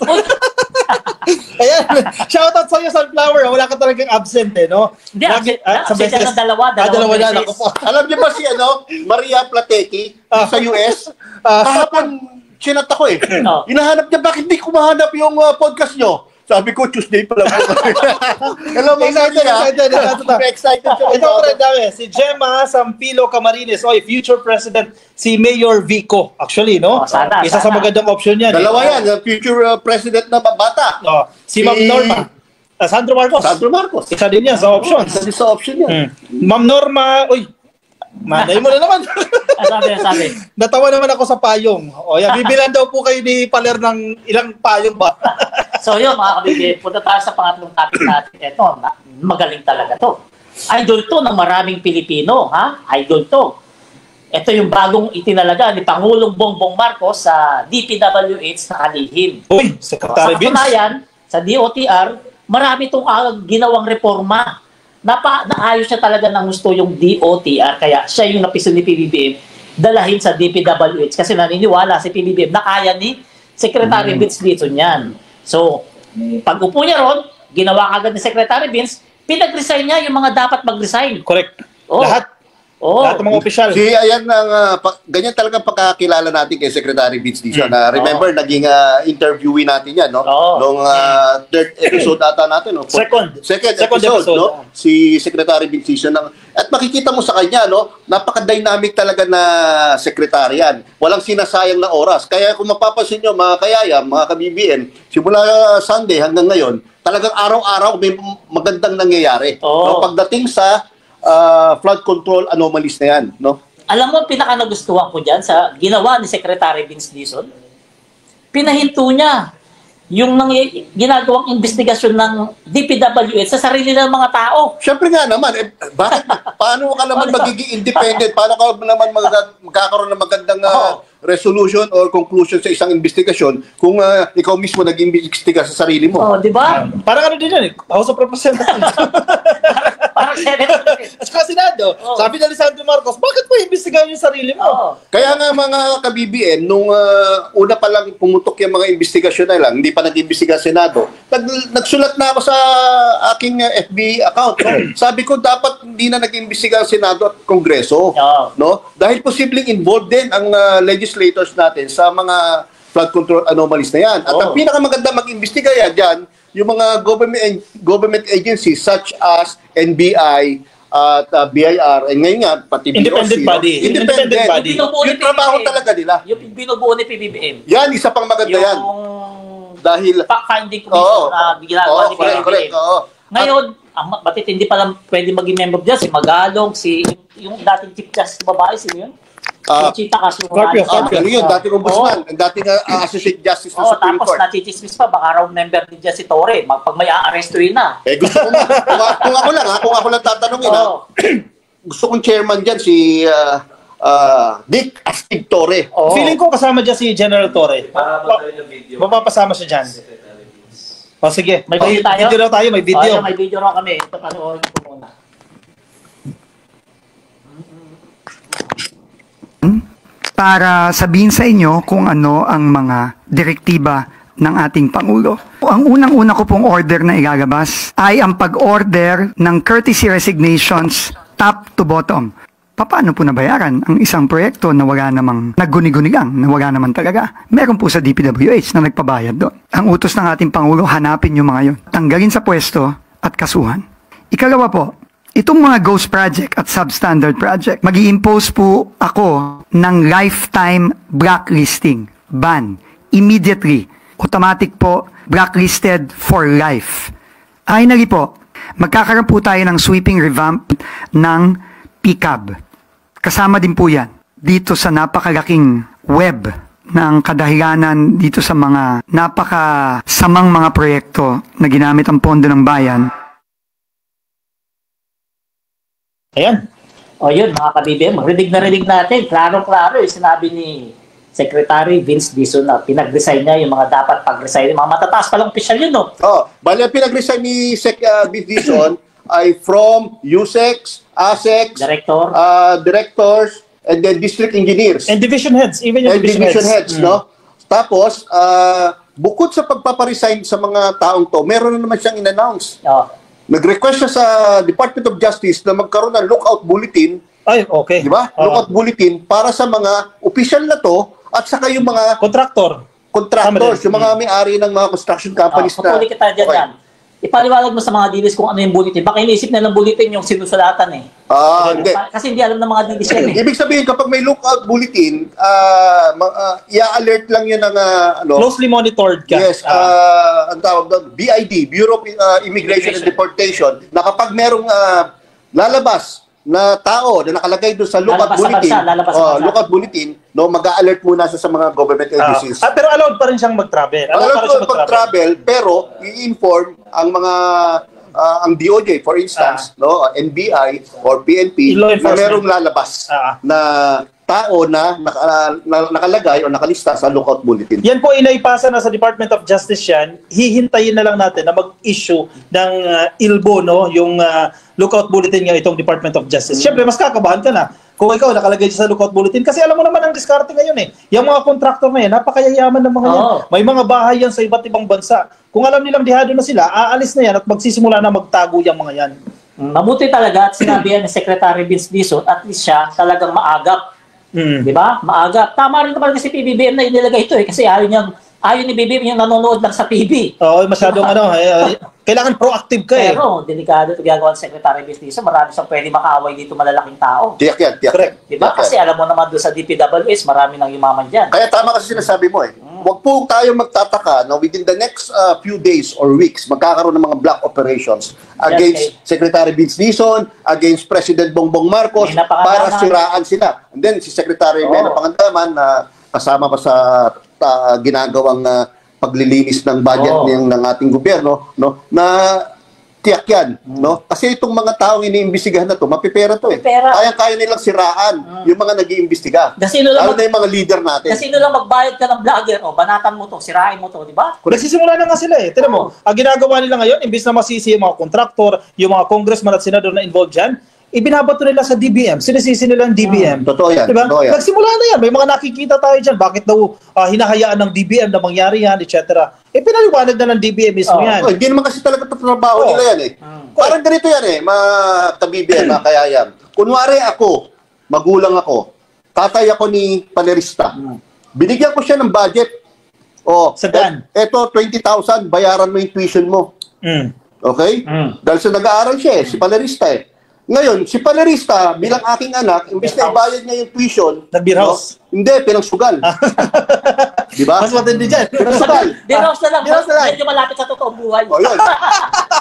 Ayan, shoutout sa'yo, Sunflower. Wala ka talagang absent eh, no? Hindi, absent ka ng dalawa na. beses. Ako po. Alam niyo ba si Maria Plateki sa US? Kahapon, chinat ako eh. Oh. Hinahanap niya, bakit di ko mahanap yung podcast nyo? Sabi ko, Tuesday pa lang. Hello, mga excited siya. Ito, friend namin, si Gemma Sampilo Camarines. Oy, future president, si Mayor Vico. Actually, no? Sana. Isa sa magandang option yan. Dalawa yan, future president na bata. Si Ma'am Norma. Sandro Marcos. Sandro Marcos. Isa din yan sa options. Isa din sa option yan. Ma'am Norma, uy, manay mo na naman. Sabi. Natawa naman ako sa payong. O yan, bibilan daw po kayo ni Paler ng ilang payong ba? So yun mga kabibig, punta tayo sa pangatlong topic natin. Ito, magaling talaga to. Idol to ng maraming Pilipino, ha? Idol to. Ito yung bagong itinalaga ni Pangulong Bongbong Marcos sa DPWH na kalihim. Uy, Secretary Vince. Sa katunayan, sa DOTR, marami itong ginawang reforma. Naayos siya talaga ng gusto yung DOTR. Kaya siya yung napiso ni PBBM dalahin sa DPWH. Kasi naniniwala si PBBM na kaya ni Secretary Vince dito niyan. So, pag upo niya ron, ginawa agad ni Secretary Vince, pinag-resign niya yung mga dapat mag-resign. Correct. Oh. Lahat ng mga opisyal. Ayan ganyan talagang pagkakilala natin kay Secretary Vince Dizon. Remember, naging interviewee natin yan, no? Noong third episode ata natin, no? Second episode, no? Si Secretary Vince Dizon. At makikita mo sa kanya, no? Napaka-dynamic talaga na secretary yan. Walang sinasayang na oras. Kaya kung mapapansin nyo, mga kayayam, mga ka-BBM, simula Sunday hanggang ngayon, talagang araw-araw may magandang nangyayari. No? Pagdating sa flood control anomalies na yan, no? Alam mo, pinaka-nagustuhan ko dyan sa ginawa ni Secretary Vince Dizon, pinahinto niya yung ginagawang investigasyon ng DPWH sa sarili ng mga tao. Siyempre nga naman, bakit? Paano ka naman magiging independent? Paano ka naman magkakaroon ng magandang resolution or conclusion sa isang investigasyon kung ikaw mismo nag-imbestiga sa sarili mo? Di ba? Parang ano din yan, House of Representatives. Parang Senate. At saka Senado. Sabi na ni Sandro Marcos, bakit mo imbestigahan yung sarili mo? Kaya nga mga ka-BBN, nung una pa lang pumutok yung mga investigasyon na lang, hindi pa nag-imbestiga Senado, nagsulat na ako sa aking FB account. Sabi ko, dapat hindi na nag-imbestiga ang Senado at Kongreso. No? Dahil posibleng involved din ang legislators natin sa mga flood control anomalies na yan. At ang pinakamaganda mag-imbestiga yan dyan, yung mga government agencies such as NBI at BIR, and ngayon nga, pati Independent BOC, body. Independent body. Yung trabaho talaga nila. Yung binubuo ni PBBM. Yan, isa pang maganda yan. Dahil fact-finding commission na ginagawa ni PBBM. Correct. Ngayon, batit hindi pa lang pwede maging member dyan, si Magalong, yung dating Chief Justice babae, sino yun? Chita Scorpio. Yun, dating ombudsman, dating Associate Justice ng Supreme tapos Court. nachichismis pa, baka raw member din dyan si Torre. Pag may a-arrestuin na. Gusto ko nga, kung ako lang tatanungin, gusto kong chairman dyan si Dick Astig Torre. Feeling ko kasama dyan si General Torre. Mapapasama siya dyan. Sige. May video tayo? Video raw tayo, may video. May video raw kami. Ito, panoorin ko muna. Para sabihin sa inyo kung ano ang mga direktiba ng ating Pangulo. Ang unang-una ko pong order na ilalabas ay ang pag-order ng courtesy resignations top to bottom. Paano po nabayaran ang isang proyekto na wala namang nagguni-guni lang, na wala naman talaga? Meron po sa DPWH na nagpabayad doon. Ang utos ng ating Pangulo, hanapin yung mga yun. Tanggalin sa pwesto at kasuhan. Ikalawa po, itong mga ghost project at substandard project, mag-i-impose po ako ng lifetime blacklisting. Ban. Immediately. Automatic po, blacklisted for life. Finally po, magkakaroon po tayo ng sweeping revamp ng PCAB. Kasama din po yan dito sa napakalaking web ng kadahilanan dito sa mga napakasamang mga proyekto na ginamit ang pondo ng bayan. Ayan. Yun mga ka-BBM, rinig na rinig natin. Klaro-klaro yung sinabi ni Secretary Vince Dizon na pinag-resign niya yung mga dapat pag-resign. Mga matataas palang opisyal yun, no? Bali, pinag-resign ni Vince Dizon ay from USEC, ASEC, directors, and then district engineers. And division heads, even yung division heads, no? Tapos, bukod sa pagpaparesign sa mga taong to, meron na naman siyang in-announce. Oh. Nag-request siya sa Department of Justice na magkaroon ng lookout bulletin, Ay, okay. di ba? Lookout bulletin para sa mga opisyal na to at saka yung mga Contractor. contractors, yung mga may-ari ng mga construction companies na. Patuloy kita dyan Okay. yan. Ipaliwanag mo sa mga dilis kung ano yung bulletin. Baka iniisip na ng bulletin yung sinusulatan eh. Hindi. Kasi hindi alam ng mga dilis yan eh. Ibig sabihin, kapag may lookout bulletin, i-alert lang yun ng Closely monitored ka. Yes, ang tawag doon, BID, Bureau of Immigration and Deportation, na kapag merong lalabas na tao na nakalagay doon sa lookout bulletin, lookout bulletin, no, mag-a-alert muna sa mga government agencies. Pero allowed pa rin siyang mag-travel. Allowed po mag-travel, pero i-inform ang mga ang DOJ, for instance, no, NBI or PNP, Law na enforcement. merong lalabas na tao na nakalagay o nakalista sa lookout bulletin. Yan po inaipasa na sa Department of Justice yan. Hihintayin na lang natin na mag-issue ng ILBO, no? Yung lookout bulletin nga itong Department of Justice. Siyempre, mas kakabahan ka na kung ikaw nakalagay sa lookout bulletin. Kasi alam mo naman ang diskarte ngayon eh. Yung mga contractor na yan, napakayayaman ng mga yan. May mga bahay yan sa iba't ibang bansa. Kung alam nilang dihado na sila, aalis na yan at magsisimula na magtago yung mga yan. Mabuti talaga at sinabi yan ni Secretary Vince Dizon, at least siya talagang maagap. Di ba? Maagap. Tama rin naman kasi PBBM na inilagay ito eh. Kasi ayaw ni BBM yung nanonood lang sa TV. Oo, masyadong kailangan proactive ka eh. Pero, delikado ito ginagawa ng Secretary Vince Dizon. Marami siyang pwede makaaway dito malalaking tao. Tiyak yan, tiyak. Correct. Di ba? Kasi alam mo naman doon sa DPWS, marami nang yumaman dyan. Kaya tama kasi sinasabi mo eh. Huwag po tayo magtataka na within the next few days or weeks, magkakaroon ng mga black operations against Secretary Vince Dizon, against President Bongbong Marcos, para siraan sila. And then si Secretary Mena Pangandaman na kasama pa sa ginagawang paglilinis ng budget ng ating gobyerno, no, na tiyak yan, no? Kasi itong mga taong iniimbestigahan na to, mapipera to eh. Kaya nilang siraan yung mga nag-iimbestiga. Lalo na yung mga leader natin. Kasi lang magbayad ka ng vlogger, banatan mo to, sirain mo to, di ba? Nagsisimula na nga sila eh. Tignan mo, ang ginagawa nila ngayon, imbis na masisi yung mga kontraktor, yung mga congressman at senador na involved dyan, ibinabato nila sa DBM. Sinisisi nila ang DBM. Totoo yan. Diba? Totoo yan. Nagsimula na yan. May mga nakikita tayo dyan. Bakit daw hinahayaan ng DBM na mangyari yan, etc. Pinaliwanag na ng DBM mismo yan. Hindi naman kasi talaga tatrabaho nila yan eh. Parang ganito yan eh, mga ka-BBM, mga kayayam. Kunwari ako, magulang ako, tatay ako ni palerista. Binigyan ko siya ng budget. Saan? Eto, 20,000, bayaran mo yung tuition mo. Okay? Dahil sa nag-aaral siya si palerista eh. Ngayon, si palerista, bilang aking anak, imbis na ibayad niya yung tuition, nag-beer house? Hindi, pinangsugal. Di ba? Mas matindi dyan. Pinangsugal. Dinouse na lang. Medyo malapit sa totoong buhay. O yun.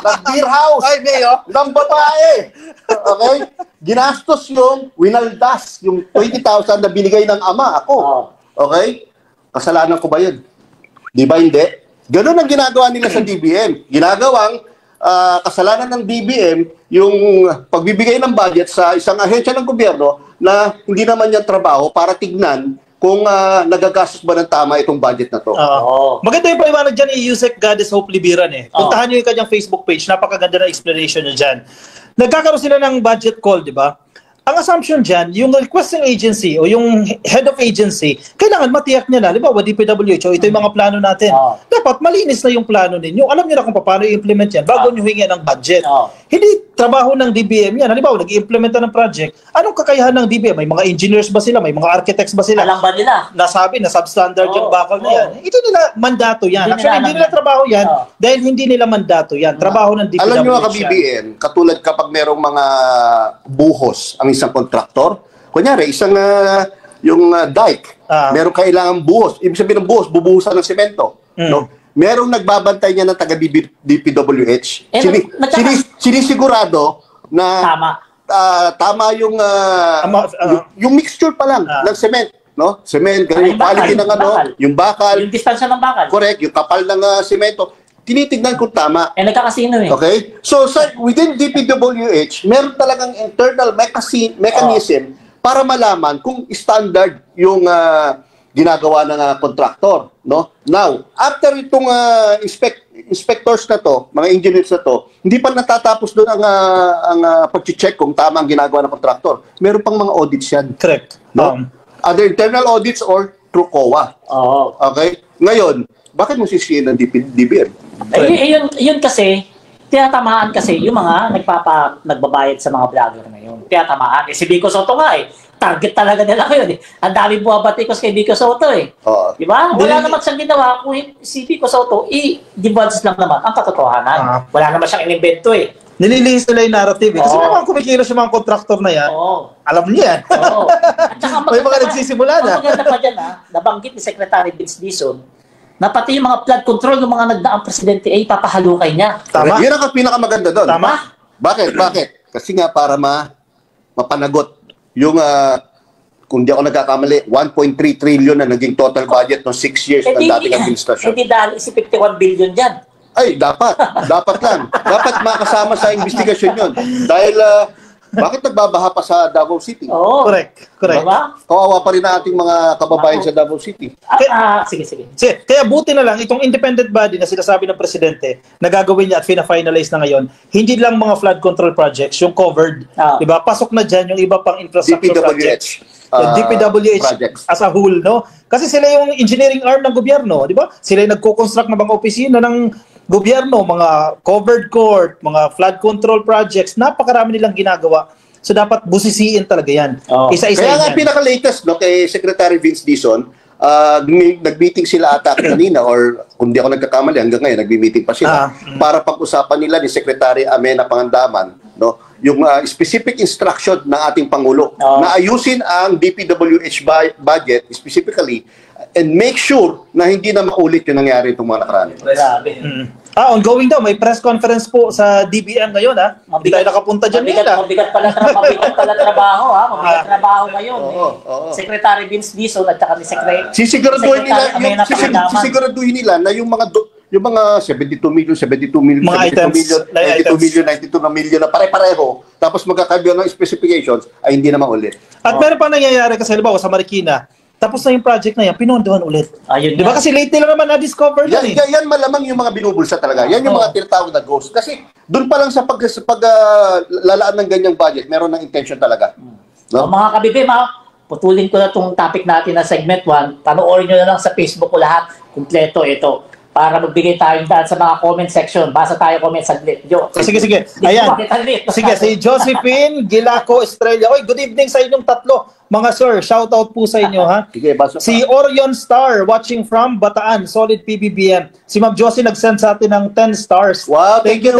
Nag-beer house. Ay, Mayo. Ng babae. Okay? Ginastos yung winaldas, yung 20,000 na binigay ng ama. Ako. Okay? Kasalanan ko ba yun? Di ba hindi? Ganun ang ginagawa nila sa DBM. Ginagawang kasalanan ng DBM yung pagbibigay ng budget sa isang ahensya ng gobyerno na hindi naman yan trabaho para tignan kung nagagastos ba ng tama itong budget na to. Maganda yung paliwanag dyan ni Yusek Goddess Hope Libiran eh. Puntahan nyo yung kanyang Facebook page. Napakaganda na explanation niya dyan. Nagkakaroon sila ng budget call, di ba? Ang assumption dyan, yung requesting agency o yung head of agency, kailangan matiyak niya na, halimbawa DPWH, ito yung mga plano natin. Dapat malinis na yung plano ninyo. Alam niyo na kung paano i-implement yan bago nyo hingin ng budget. Hindi trabaho ng DBM yan. Halimbawa, nag-i-implement na ng project. Anong kakayahan ng DBM? May mga engineers ba sila? May mga architects ba sila? Alam ba nila? Nasabi na substandard yung bakal na yan. Ito nila mandato yan. Actually, hindi nila trabaho yan dahil hindi nila mandato yan. Trabaho ng DPWH. Alam nyo ka BBM, katulad kapag merong mga buhos ang isang kontraktor, kunyari, isang yung dike, merong kailangan buhos. Ibig sabihin ng buhos, bubuhusan ng semento. No? Merong nagbabantay niya ng taga-DPWH. Sinisigurado na tama yung yung mixture pa lang ng cement. No? Cement, ganun yung quality ng yung bakal. Yung distansya ng bakal. Correct, yung kapal ng semento. Tinitignan kung tama. Nagkakasino eh. Okay? So, within DPWH, meron talagang internal mechanism para malaman kung standard yung ginagawa ng kontraktor. No? Now, after itong inspectors na to, mga engineers na to, hindi pa natatapos doon ang pag-check kung tama ang ginagawa ng kontraktor. Meron pang mga audits yan. Correct. No? Other internal audits or through COA. Okay? Ngayon, bakit mo sisihin ng DBM? Yun kasi, tinatamaan kasi yung mga nagbabayad sa mga vlogger na yun. Tinatamaan. Si Vico Soto nga target talaga nila ngayon Ang dami buwabatikos kay Vico Soto Di ba? Wala naman siyang ginawa kung si Vico Soto, i-divulge lang naman ang katotohanan. Wala naman siyang inimbento Nililihis nila yung narrative. Kasi naman kumikilos yung mga kontraktor na yan. Alam niya yan. At saka may mga nagsisimula na. Ang maganda pa dyan nabanggit ni Secretary Vince Dizon na pati yung mga flood control ng mga nagdaang presidente papahalukay niya. Tama. Yan ang pinakamaganda doon. Tama. Bakit? Kasi nga para mapanagot yung kung di ako nagkakamali, 1.3 trillion na naging total budget ng 6 years ng dating administrasyon. Hindi dahil 51 billion dyan. Ay, dapat lang. Dapat makasama sa investigasyon yun. Dahil, bakit nagbabaha pa sa Davao City? Correct. Diba? Kawawa pa rin ang ating mga kababayan sa Davao City. Sige. Kaya buti na lang, itong independent body na sinasabi ng presidente na gagawin niya at fina-finalize na ngayon, hindi lang mga flood control projects, yung covered. Diba? Pasok na dyan yung iba pang infrastructure projects. DPWH projects. As a whole, no? Kasi sila yung engineering arm ng gobyerno, di ba? Sila yung nagko-construct ng mga opisina ng gobyerno, mga covered court, mga flood control projects, napakarami nilang ginagawa. So dapat busisiin talaga yan. Isa-isa Kaya yan. nga pinaka-latest kay Secretary Vince Dizon, nag-meeting sila ata kanina or kung di ako nagkakamali hanggang ngayon, nag-meeting pa sila para pag-usapan nila ni Secretary Amena Pangandaman yung specific instruction ng ating Pangulo na ayusin ang DPWH budget specifically and make sure na hindi na maulit yung nangyari itong mga nakaraan. Grabe. Ongoing daw. May press conference po sa DBM ngayon, Hindi tayo nakapunta dyan Mabigat pala trabaho, Mabigat trabaho ngayon. Secretary Vince Dizon at saka ni Secretary. Sisiguraduhin nila na yung mga 72 million, mga 92 million na pare-pareho, tapos magkakabihan ng specifications, ay hindi naman ulit. At meron pa nangyayari kasi, halimbawa, sa Marikina, tapos na yung project na yan, pinondohan ulit. Di ba? Kasi late nila naman na-discover yan Yan malamang yung mga binubulsa talaga. Yan yung mga tinatawag na ghost. Kasi doon pa lang sa paglalaan ng ganyang budget, meron ng intention talaga. No? Mga kabibim, putulin ko na itong topic natin na segment 1. Panoorin nyo na lang sa Facebook ko lahat. Kumpleto ito. Para magbigay tayong daan sa mga comment section. Basa tayo comment saglit. Sige. Ayan. Sige, si Josephine Gilaco Estrella. Good evening sa inyong tatlo. Mga sir, shout out po sa inyo, Sige, basa si Orion Star watching from Bataan, solid PBBM. Si Ma'am Josie nag-send sa atin ng 10 stars. Wow, thank you.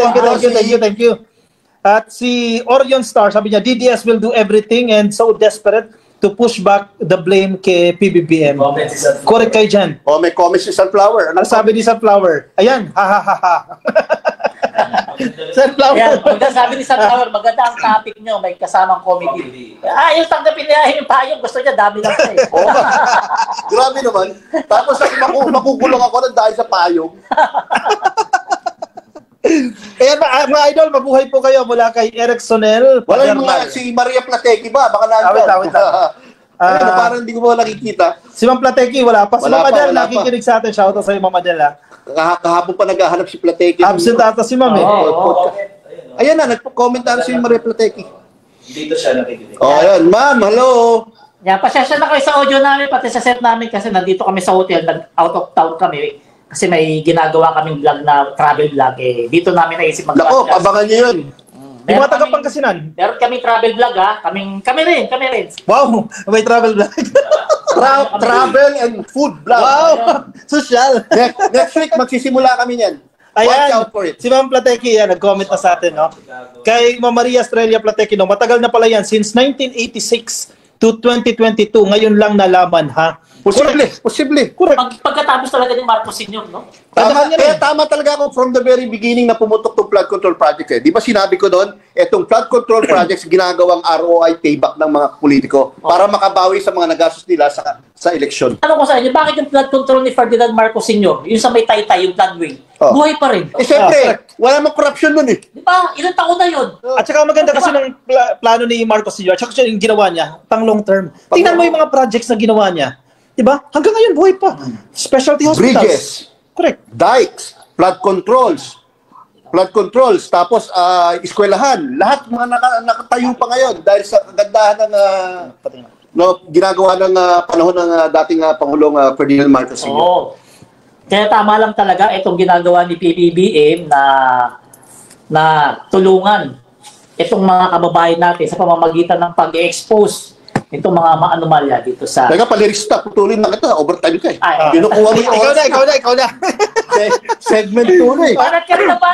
At si Orion Star, sabi niya, DDS will do everything and so desperate to push back the blame kay PBBM. Correct kayo dyan. May comments si Sunflower. Ano sabi ni Sunflower? Ayan, ha. Sunflower. Ayan, sabi ni Sunflower, maganda ang topic nyo, may kasamang comedy. Yung tanggapin niya, yung payong, gusto niya, dami lang siya Grabe naman. Tapos makukulong ako ng dahil sa payong. Ayan, mga idol, mabuhay po kayo mula kay Eric Sonel. Wala yung mga si Maria Plateki ba? Baka nandun. Parang hindi ko ba nakikita. Si Ma'am Plateki, wala pa. Si Wala Ma'am pa, Adel, wala nakikinig sa atin. Shoutout sa iyo, Ma'am Adel. Kahapon pa naghahanap si Plateki. Absent ata si Ma'am Ayan na, nagpo-comment si Maria Plateki. Dito siya nakikinig. Ayan, ma'am, hello. Pasensya na kayo sa audio namin, pati sa set namin kasi nandito kami sa hotel, out of town kami. Kasi may ginagawa kaming vlog na travel vlog dito namin naisip Nako, abangan niyo yun. Yung mga taga-Pangasinan. Meron kaming travel vlog Kami rin. Wow, may travel vlog. Travel and food vlog. Wow, social. Next week, magsisimula kami niyan. Watch Ayan, out for it. si Ma'am Plateki, nag-comment na sa atin, Kay Ma'am Maria Estrella Plateki, matagal na pala yan, since 1986 to 2022, ngayon lang nalaman, Posible. Correct. Pagkatapos talaga ni Marcos Sr., no? Tama talaga ako from the very beginning na pumutok tong flood control project. Di ba sinabi ko doon, itong flood control projects ginagawang ROI payback ng mga politiko para makabawi sa mga nagastos nila sa eleksyon. Ano ko sa inyo, bakit yung flood control ni Ferdinand Marcos Sr., yung sa may Taytay, yung floodway, buhay pa rin? Siyempre, wala namang corruption nun Di ba? Ilang taon na yun? At saka maganda kasi ng plano ni Marcos Sr. At saka yung ginawa niya, pang long term. Tingnan mo yung mga projects na ginawa niya. Diba? Hanggang ngayon, buhay pa. Specialty hospitals. Bridges. Correct. Dikes. Flood controls. Tapos, eskwelahan. Lahat mga nakatayo pa ngayon dahil sa kagandahan ng ginagawa ng panahon ng dating Pangulong Ferdinand Marcos Sr. Kaya tama lang talaga itong ginagawa ni PBBM na tulungan itong mga kababayan natin sa pamamagitan ng pag-expose itong mga anomalya dito sa... Teka, palirista, putulin na kita. Overtime ka eh. Ay. Kinukuha mo yung oras. Ikaw na. Segment 2 na eh. Parang ka na ba?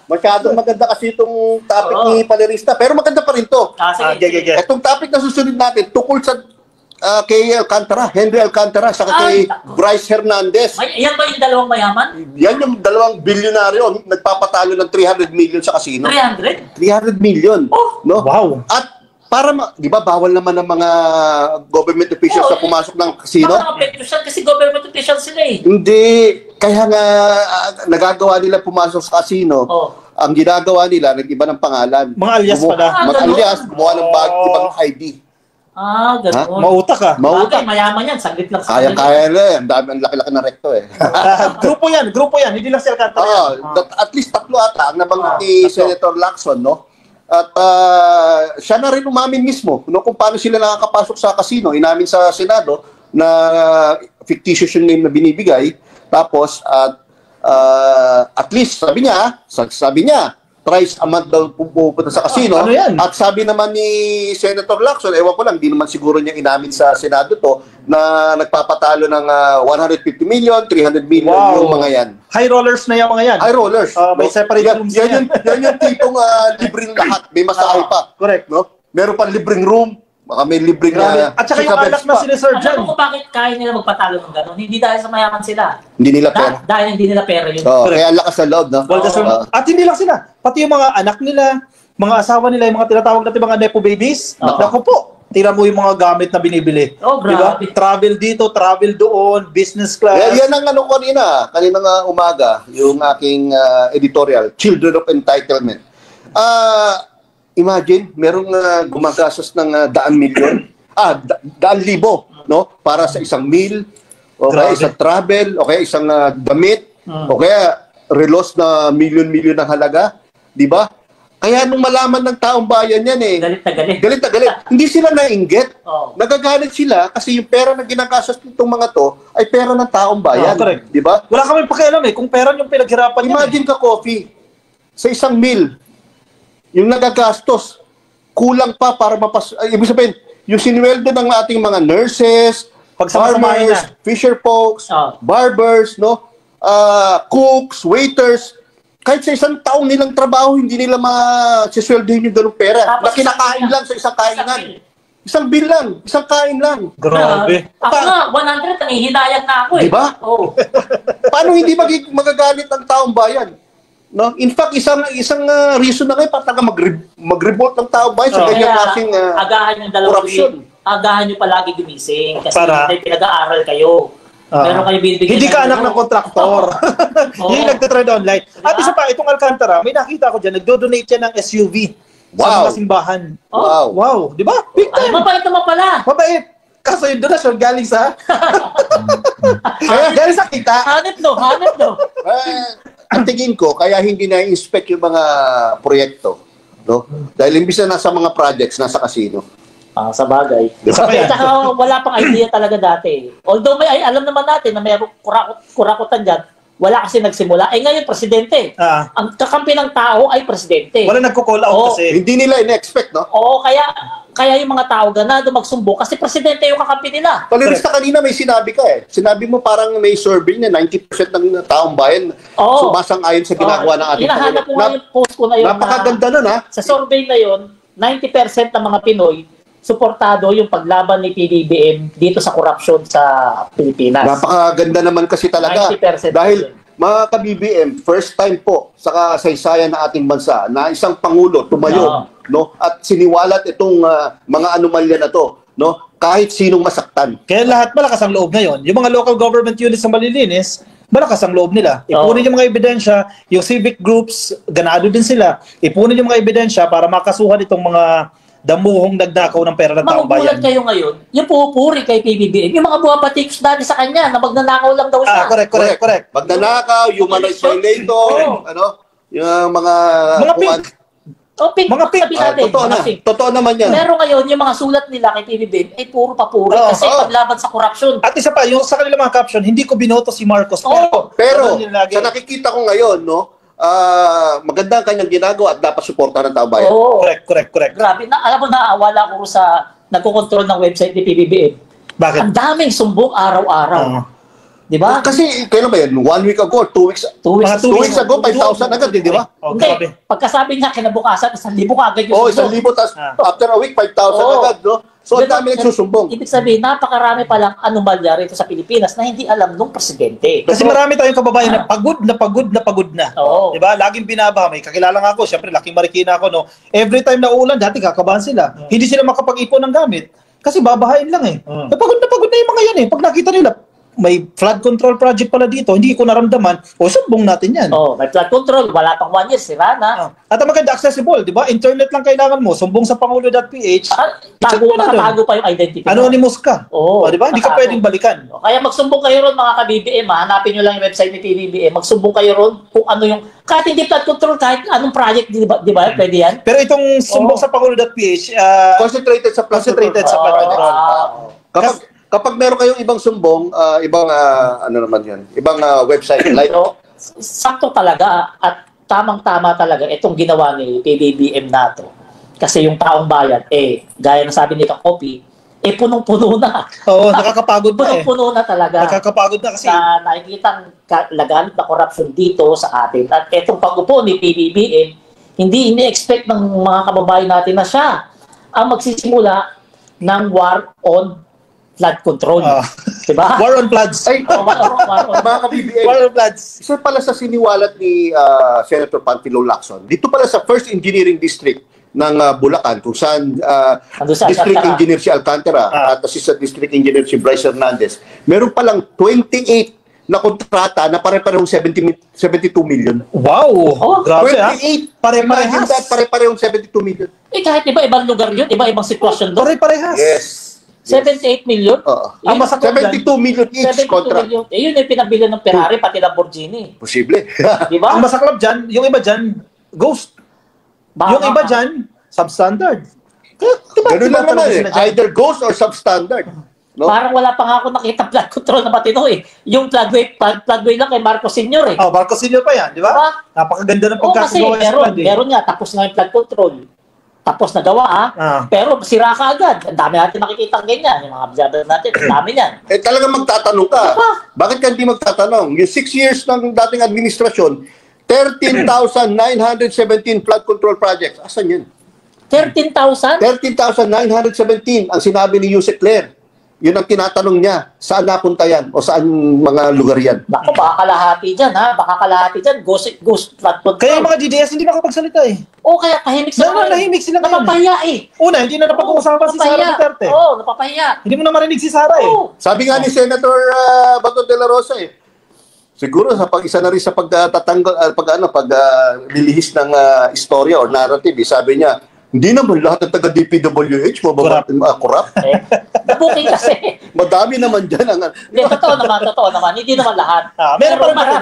Masyadong maganda kasi itong topic ni palirista. Pero maganda pa rin to. Sige. Itong topic na susunod natin, tukol sa kay Alcantara, Henry Alcantara, saka kay Bryce Hernandez. Yan ba yung dalawang mayaman? Yan yung dalawang bilyonaryo nagpapatalo ng 300 million sa casino. 300? 300 million. Oh, no? wow. At para, di ba, bawal naman ng mga government officials na pumasok ng casino? Nakaka-apekto kasi government officials sila eh. Hindi. Kaya nga, nagagawa nila pumasok sa casino. Ang ginagawa nila, nag-iba ng pangalan. Mga alias pala. Mga alias, gumawa ng ibang ID. Gano'n. Mautak ka. Mautak. Mayaman yan, saglit lang sa Kaya na eh. Ang dami, ang laki-laki na rekto eh. Grupo yan. Hindi lang si Alcantara. At least 3 ata ang nabanggit ni Senator Lacson, no? At siya na rin umamin mismo no, kung paano sila nakakapasok sa casino. Inamin sa Senado na fictitious yung name na binibigay. Tapos, at least, sabi niya, thrice a month daw pupunta sa casino. Ano yan? At sabi naman ni Senator Lacson, ewan ko lang, di naman siguro niya inamin sa Senado to, na nagpapatalo ng 150 million, 300 million yung mga yan. High rollers na yung mga yan. High rollers. May separate rooms yan yung tipong libreng lahat. May masahe pa. Correct. No? Meron pa libreng room. Baka may libreng... At saka yung anak na sila Sir Jan. Alam mo kung bakit kaya nila magpatalo ng gano'n? Hindi dahil sa mayaman sila. Hindi nila pera. Dahil hindi nila pera yun. Kaya lakas sa loob, no? At hindi lang sila. Pati yung mga anak nila, mga asawa nila, yung mga tinatawag natin mga nepo babies. Naku po, tira mo yung mga gamit na binibili. Grabe. Diba? Travel dito, travel doon, business class. Yan ang ano kaninang umaga, yung aking editorial, Children of Entitlement. Imagine, merong gumagastos ng 100,000,000, 100,000, no? Para sa isang meal, o kaya isang travel, o kaya isang damit, o kaya relos na milyon-milyon ng halaga, di ba? Kaya nung malaman ng taong bayan yan eh. Galit na galit. Galit na galit. Hindi sila nainggit. Nagagalit sila kasi yung pera na ginagastos nitong mga to ay pera ng taong bayan. Correct. Di ba? Wala kami pakialam eh, kung pera yung pinaghirapan niya. Imagine ka, Coffee, sa isang meal, yung nagagastos, kulang pa para ibig sabihin, yung sinuweldo ng ating mga nurses, farmers, fisher folks, barbers, no, cooks, waiters, kahit sa isang taong nilang trabaho, hindi nila masisweldohin yung ganung pera. Na kinakain lang sa isang kainan. Isang bill lang, isang kain lang. Grabe. Ako nga, 100, nangihinayang na ako eh. Diba? Oo. Paano hindi magagalit ang taong bayan? No? In fact, isang reason na ngayon para mag-revolt ng taong bayan sa ganyan klaseng corruption. Agahan nyo palagi gumising kasi Para? pinag-aaral kayo. Meron kayo binibigyan. Hindi ka anak ng kontraktor. Hindi nagtatrade online. At isa pa, itong Alcantara, may nakita ko dyan, nagdo-donate siya ng SUV sa mga simbahan. Wow. Di ba? Big time. Mabait naman pala. Mabait. Kaso yung donasyon galing sa... galing sa kita. Hanip no. Ang tingin ko, kaya hindi na-inspect yung mga proyekto. No? Dahil imbis na nasa mga projects, nasa casino. Sa bagay. Saka wala pang idea talaga dati. Although alam naman natin na may kurakutan dyan, wala kasi nagsimula. Ngayon, presidente. Ang kakampi ng tao ay presidente. Wala nagko-call out kasi. Hindi nila in-expect, no? Oo, kaya yung mga tao ganado magsumbong kasi presidente yung kakampi nila. Palirista kanina may sinabi ka eh. Sinabi mo parang may survey na 90% ng taong bayan sumasang-ayon sa ginagawa ng ating hinahanap ko nga yung post ko na yun. Napakaganda nun ha. Sa survey na yun, 90% ng mga Pinoy suportado yung paglaban ni PBBM dito sa korupsyon sa Pilipinas. Napakaganda naman kasi talaga. 90% dahil mga ka-BBM, first time po sa kasaysayan ng ating bansa na isang pangulo tumayo, no? At siniwalat itong mga anomalya na to, no? Kahit sinong masaktan. Kaya lahat malakas ang loob ngayon. Yung mga local government units na malilinis, malakas ang loob nila. Ipunin yung mga ebidensya, yung civic groups, ganado din sila. Ipunin yung mga ebidensya para makasuhan itong mga damuhong nagnakaw ng pera ng taong bayan. Magugulat kayo ngayon, yung pupuri kay PBBM, yung mga buha patiks dati sa kanya na magnanakaw lang daw siya. Correct. Magnanakaw, human rights violator, ano, yung mga O, pink. Mga pink. Sabi natin, Totoo na. mga pink. Totoo naman yan. Pero ngayon, yung mga sulat nila kay PBBM ay puro papuri kasi paglaban sa corruption. At isa pa, yung sa kanilang mga caption, hindi ko binoto si Marcos. Pero Ano yun lagi? sa nakikita ko ngayon, no, maganda ang kanyang ginagawa at dapat suportahan ng tao bayan. Oo. Correct. Grabe. Alam mo, naawala ko sa nagkocontrol ng website ni PBBM. Bakit? Ang daming sumbong araw-araw. Oo. Di ba? Kasi kailan ba yan? 1 week ago, 2 weeks, Mga 2 weeks ago, 5,000 agad, di ba? Oh, Hindi. grabe. Pagkasabi niya, kinabukasan, 1,000 agad yung Oo, sumbong. 1,000, tapos after a week, 5,000 Oo. agad, no? So, ang dami nagsusumbong. Ibig sabihin, napakarami palang anomalya rito sa Pilipinas na hindi alam nung presidente. Kasi marami tayong kababayan na pagod na. Oo. Diba? Laging binabaha. May kakilala nga ako, syempre laking Marikina ako, no? Every time na ulan, dati kakabahan sila. Hindi sila makapag-ipon ng gamit. Kasi babahain lang eh. Pagod na yung mga yan eh. Pag nakita nila, may flood control project pala dito, hindi ko naramdaman, sumbong natin yan. May flood control, wala pang 1 year, sira na. At ang maganda, accessible, di ba? Internet lang kailangan mo, sumbong sa pangulo.ph. Nakatago pa yung identity. Anonymous ka. Oo, Di ba? Hindi ka nakatago. pwedeng balikan. Kaya magsumbong kayo ron mga ka-BBM, hanapin nyo lang yung website ni PBBM, magsumbong kayo ron kung ano yung, kahit hindi flood control, kahit anong project, di ba? Pwede yan? Pero itong sumbong sa pangulo.ph, Concentrated sa flood concentrated control. sa flood control. Kapag meron kayong ibang sumbong, ibang ano naman 'yan, ibang website like Sakto talaga at tamang-tama talaga itong ginawa ni PBBM na to. Kasi yung taong bayan, gaya ng sabi ni Kakopi, punong-puno na. Oo, nakakapagod na eh. Punong-puno na talaga. Nakakapagod na kasi. Na nakikitang laganap na corruption dito sa atin. At itong pag-upo ni PBBM, hindi ini-expect ng mga kababayan natin na siya ang magsisimula ng war on flood control. Diba? War on floods. ay mga ka-BBM. War on floods. Isa pala sa siniwalat ni Senator Panfilo Lacson, dito pala sa First Engineering District ng Bulacan, kung saan Ando sa District Alcantara. Engineer si Alcantara at Assistant District Engineer si Bryce Hernandez, meron palang 28 na kontrata na pare-parehong 72 million. Wow! Grabe 28! Pare-parehas. Pare-parehong 72 million. Kahit iba-ibang lugar yun, iba-ibang sitwasyon doon. Pare-parehas. Yes. 78 million? Oo. Ang masakit 72 million each 72 contract. million. Yun yung pinabili ng Ferrari, pati Lamborghini. Posible. Di ba? Ang masaklap dyan, yung iba dyan, ghost. Yung iba dyan, substandard. Diba? Ganun lang naman eh. Either ghost or substandard. No? Parang wala pa nga ako nakita flood control na matino eh. Yung floodway lang kay Marcos Sr. eh. Oh, Marcos Sr. pa yan, di ba? Diba? Napakaganda ng Oo, kasi pagkakagawa sa flood eh. meron nga, tapos na yung flood control. Tapos nagawa pero sira ka agad. Ang dami natin nakikita ganyan. Yung mga observer natin, ang dami yan. Talagang magtatanong ka. Diba? Bakit ka hindi magtatanong? Yung 6 years ng dating administrasyon, 13,917 flood control projects. Asan yan? 13,000? 13,917 ang sinabi ni Yusek Claire. Yun ang tinatanong niya. Saan napunta yan? O saan mga lugar yan? Baka kalahati dyan ha. Baka kalahati dyan. Ghost flood control. Kaya yung mga DDS hindi makapagsalita eh. O kaya tahimik sila. Nahimik sila ngayon. Napapahiya eh. Una, hindi na napag-uusapan si Sara Duterte. Oo, napapahiya. Hindi mo na marinig si Sara eh. Oo. Sabi nga ni Senator Bato de la Rosa siguro sa isa na rin sa pagtatanggal lilihis ng istorya or narrative, sabi niya, hindi naman lahat ng taga DPWH corrupt. Nabuking kasi. Madami naman dyan ang Hindi, totoo naman. Hindi naman lahat. Meron pa rin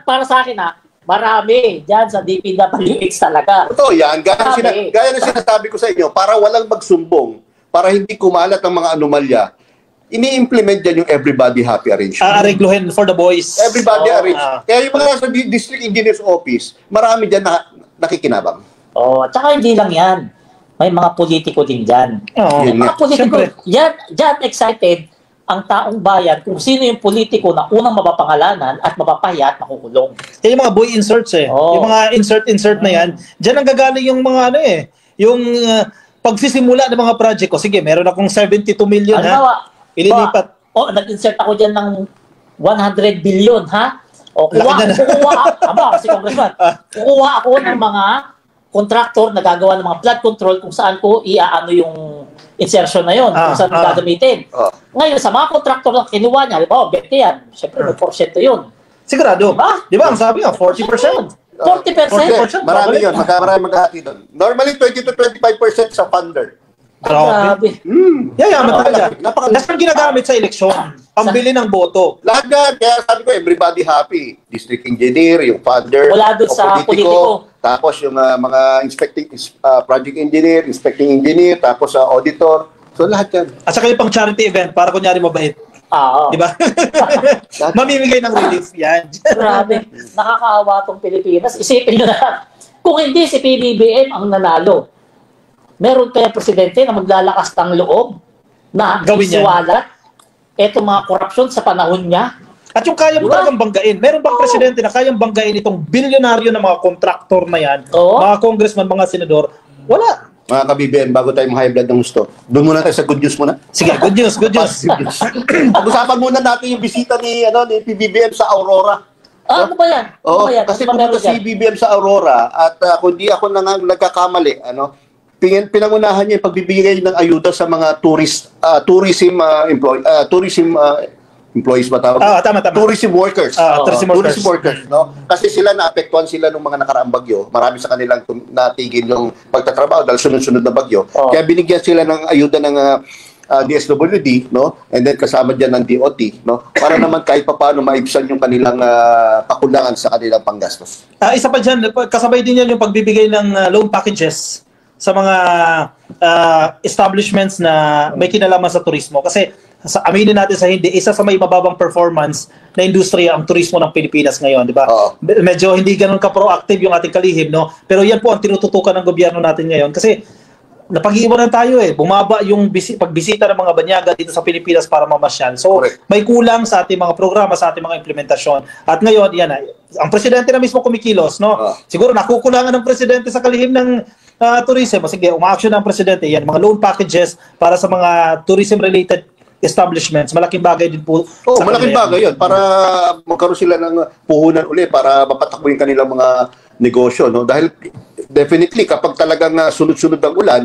para sa akin marami dyan sa DPWH talaga. Totoo yan. Gaya na sinasabi ko sa inyo, para walang magsumbong, para hindi kumalat ang mga anomalya, ini-implement dyan yung everybody happy arrangement. Aregluhin for the boys. Everybody arrangement. Kaya yung mga nasa District Engineer's Office, marami dyan na nakikinabang. Tsaka hindi lang yan. May mga politiko din dyan. Oo. May mga politiko. Yan excited ang taong bayan kung sino yung politiko na unang mapapangalanan at mapapahiya at makukulong. Yung mga boy inserts eh. Oo. Yung mga insert na yan. Diyan ang gagaling yung mga yung pagsisimula ng mga project ko. Sige, meron akong 72 million ililipat. Nag-insert ako dyan ng 100 billion ha? Kukuha ako ng mga contractor na gagawa ng mga flood control kung saan ko iaano yung insertion na yon, kung saan gagamitin. Ngayon, sa mga contractor na kinuha niya, halimbawa, 20 yan. Siyempre, may porsyento yun. Sigurado. Di ba? Ang sabi nga, 40%. 40%? Marami yun. Marami maghahati doon. Normally, 20 to 25% sa funder. Grabe. Yayaman talaga. Napaka- That's yung ginagamit sa eleksyon. Pambili ng boto. Lahat na, kaya sabi ko, everybody happy. District engineer, yung father, Wala doon o sa politiko. tapos yung mga project engineer, inspecting engineer, tapos auditor. So lahat yan. At saka yung pang charity event, para kunyari mabait. Oo. Di ba? Mamimigay ng relief yan. Grabe. Nakakaawa tong Pilipinas. Isipin nyo na, kung hindi si PBBM ang nanalo, meron kaya presidente na maglalakas ng loob na Gawin yan. isuwalat eto mga korupsyon sa panahon niya. At yung kaya mo Diba? talagang banggain. Meron bang presidente na kayang banggain itong bilyonaryo na mga kontraktor na yan, Oo. mga congressman, mga senador? Wala. Mga ka-BBM, bago tayo high blood ng gusto, doon muna tayo sa good news muna. Sige, good news, good news. Pag-usapan muna natin yung bisita ni PBBM sa Aurora. Ano ba yan? Ano Oo, ba yan? kasi Ano ba meron pumunta si dyan? BBM sa Aurora at kung di ako nagkakamali, pinangunahan niya yung pagbibigay ng ayuda sa mga tourism employees ba tawag? Tama. Tourism workers. Tourism workers. Tourism workers, no? Kasi sila naapektuhan sila ng mga nakaraang bagyo. Marami sa kanilang natigil yung pagtatrabaho dahil sunod-sunod na bagyo. Oo. Kaya binigyan sila ng ayuda ng DSWD, no? And then kasama diyan ng DOT, no? Para naman kahit papaano maibsan yung kanilang kakulangan sa kanilang panggastos. Isa pa dyan, kasabay din yan yung pagbibigay ng loan packages sa mga establishments na may kinalaman sa turismo. Kasi aminin natin sa hindi, isa sa may mababang performance na industriya ang turismo ng Pilipinas ngayon, di ba? Oo. Medyo hindi ganun ka-proactive yung ating kalihim, no? Pero yan po ang tinututukan ng gobyerno natin ngayon. Kasi napag-iiwanan tayo bumaba yung pagbisita ng mga banyaga dito sa Pilipinas para mamasyal. So, Correct. may kulang sa ating mga programa, sa ating mga implementasyon. At ngayon, yan ang presidente na mismo kumikilos, no? Siguro nakukulangan ng presidente sa kalihim ng tourism. Sige, uma-action ng presidente, yan, mga loan packages para sa mga tourism-related establishments. Malaking bagay din po. Oh, malaking bagay 'yon para magkaroon sila ng puhunan uli para mapatakbo yung kanilang mga negosyo, no? Dahil definitely kapag talagang sunod-sunod ang ulan,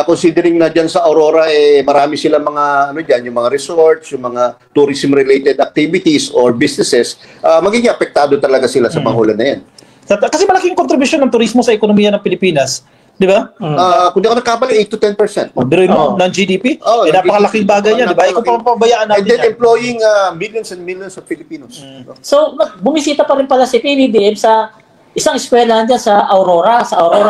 considering na diyan sa Aurora marami silang mga yung mga resorts, yung mga tourism related activities or businesses, magiging apektado talaga sila sa mga ulan na 'yan. Kasi malaking contribution ng turismo sa ekonomiya ng Pilipinas. Di ba? Kung di ako nagkabali, 8 to 10%. Biruin mo, ng GDP? Napakalaking bagay yan, di ba? Ikaw pa pabayaan natin And then yan. employing millions and millions of Filipinos. So, bumisita pa rin pala si PBBM sa isang eskwelahan dyan sa Aurora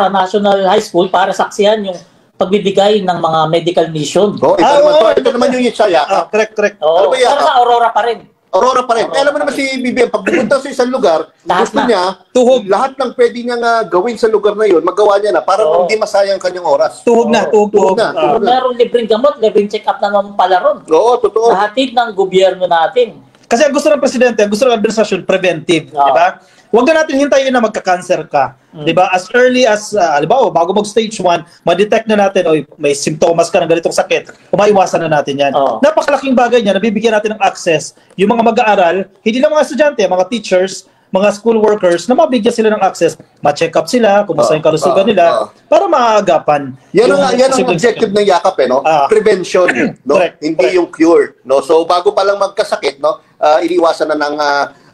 National High School para saksihan yung pagbibigay ng mga medical mission. Ito naman yung Yaya. Correct. Oo, Ano ba yan? pero sa Aurora pa rin. Aurora pa rin. Alam mo naman si BBM, pag pupunta sa isang lugar, Lahat gusto na. niya, Tuhog. lahat ng pwede niyang gawin sa lugar na yun, magawa niya na para Oo. hindi masayang kanyang oras. Tuhog na. Meron libreng gamot, libreng check-up na naman pala ron. Oo, totoo. Nahatid ng gobyerno natin. Kasi ang gusto ng presidente, ang gusto ng administrasyon, preventive. Oo. Di ba? Huwag na natin hintayin na magka-cancer ka. Di ba? As early as, bago mag-stage 1, ma-detect na natin, may simptomas ka ng ganitong sakit, umaiwasan na natin yan. Oo. Napakalaking bagay niya, nabibigyan natin ng access yung mga mag-aaral, hindi lang mga estudyante, mga teachers, mga school workers, na mabigyan sila ng access, ma-check up sila, kumusta yung kalusugan nila, para maagapan. Yan ang posibleng objective sakit. ng yakap, no? Prevention, no? Correct. Hindi yung cure, no? So bago pa lang magkasakit, no? Iniwasan na ng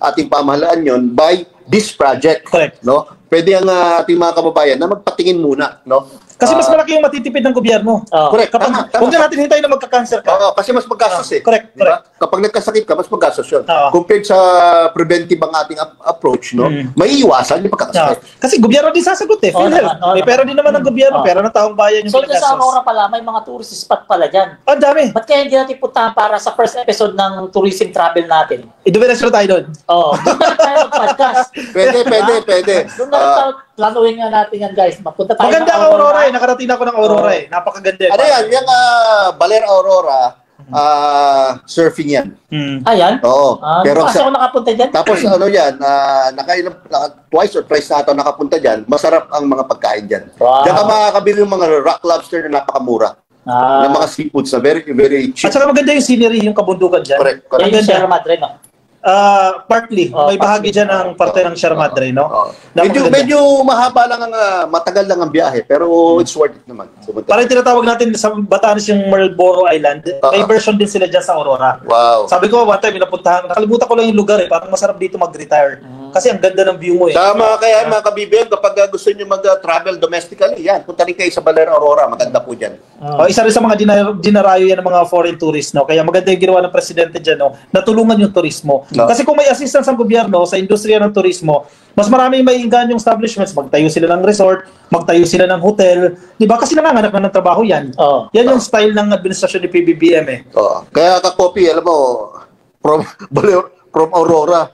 ating pamahalaan yon by this project, Correct. no? Pwede ang ating mga kababayan na magpatingin muna, no? Kasi mas malaki yung matitipid ng gobyerno. Oo. Correct. Kapag, Tama. huwag na natin hintayin na magka-cancer ka. Oo, kasi mas maggastos Correct, Di ba? Kapag nagkasakit ka, mas maggastos yun. Oo. Compared sa preventive ang ating approach, no? May iwasan yung pagkakasakit. Kasi gobyerno din sasagot Oo PhilHealth. naman, oo May naman. pera din naman ng gobyerno, Oo. pera ng taong bayan yung So, dyan sa pinagastos. Aurora pala, may mga tourist spot pala dyan. Ang dami. Ba't kaya hindi natin puntahan para sa first episode ng tourism travel natin? Idumiretso na tayo doon. Oo. Doon na tayo mag-podcast. Pwede. Doon na tayo, planuhin nga natin yan, guys. Mapunta tayo Maganda ang Aurora Nakarating ako ng Aurora Napakaganda. Ano yan? Yung Baler Aurora, surfing yan. Ayan. Oo. Pero kasi ako nakapunta dyan. Tapos twice or thrice na ito nakapunta dyan, masarap ang mga pagkain dyan. Wow. Diyan ka makakabili ng mga rock lobster na napakamura. Ng mga seafoods na very, very cheap. At saka maganda yung scenery, yung kabundukan dyan. Correct. Yan yung Sierra Madre, no? Partly. Oh, May bahagi dyan ng parte ng Sierra Madre, no? Napakaganda. Medyo mahaba lang matagal lang ang biyahe, pero it's worth it naman. Parang tinatawag natin sa Batanes yung Marlboro Island. May version din sila dyan sa Aurora. Wow. Sabi ko, one time, nakalimutan ko lang yung lugar Parang masarap dito mag-retire. Kasi ang ganda ng view mo eh. Sa mga kabibiyan, kapag gusto nyo mag-travel domestically, yan, punta rin kayo sa Baler Aurora, maganda po dyan. Isa rin sa mga dinarayo yan ng mga foreign tourists, no? Kaya maganda yung ginawa ng presidente dyan, no? Natulungan yung turismo. No. Kasi kung may assistance ang gobyerno sa industriya ng turismo, mas marami may yung establishments, magtayo sila ng resort, magtayo sila ng hotel, di ba? Kasi nanganganak na ng trabaho yan. Yan yung style ng administrasyon ni PBBM eh. Kaya ka-copy, alam mo, from Aurora,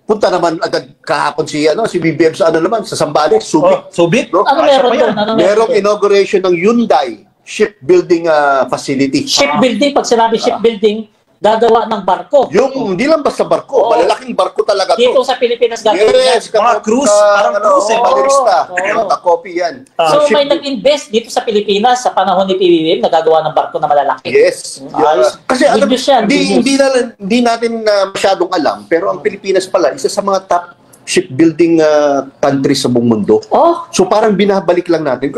punta naman agad kahapon si BBM sa sa Sambales, Subic. Subic? No? Ano meron doon? Merong inauguration ng Hyundai shipbuilding facility. Shipbuilding, pag sinabi shipbuilding, gagawa ng barko. Yung hindi lang basta barko, malalaking barko talaga Dito to. sa Pilipinas gagawin yan. Yes, Mga cruise, parang cruise eh. Malerista. Oo. Ka-copy yan. So may nag-invest dito sa Pilipinas sa panahon ni PBBM na gagawa ng barko na malalaki. Yes. Ayos. Kasi Good news yan, good news. hindi natin masyadong alam, pero ang Pilipinas pala, isa sa mga top shipbuilding countries sa buong mundo. So parang binabalik lang natin.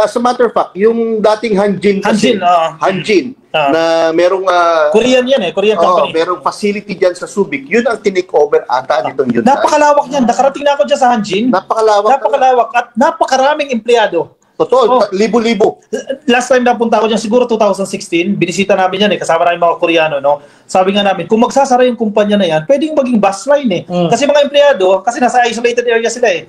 As a matter of fact, yung dating Hanjin, na merong Korean yan eh, Korean company. merong facility diyan sa Subic. Yun ang tinake over ata nitong yun. Napakalawak niyan. Nakarating na ako dyan sa Hanjin. Napakalawak at napakaraming empleyado. Totoo, libo-libo. Last time napunta ako dyan, siguro 2016, binisita namin yan eh, kasama namin mga Koreano, no? Sabi nga namin, kung magsasara yung kumpanya na yan, pwedeng maging bus line eh. Kasi mga empleyado, kasi nasa isolated area sila eh,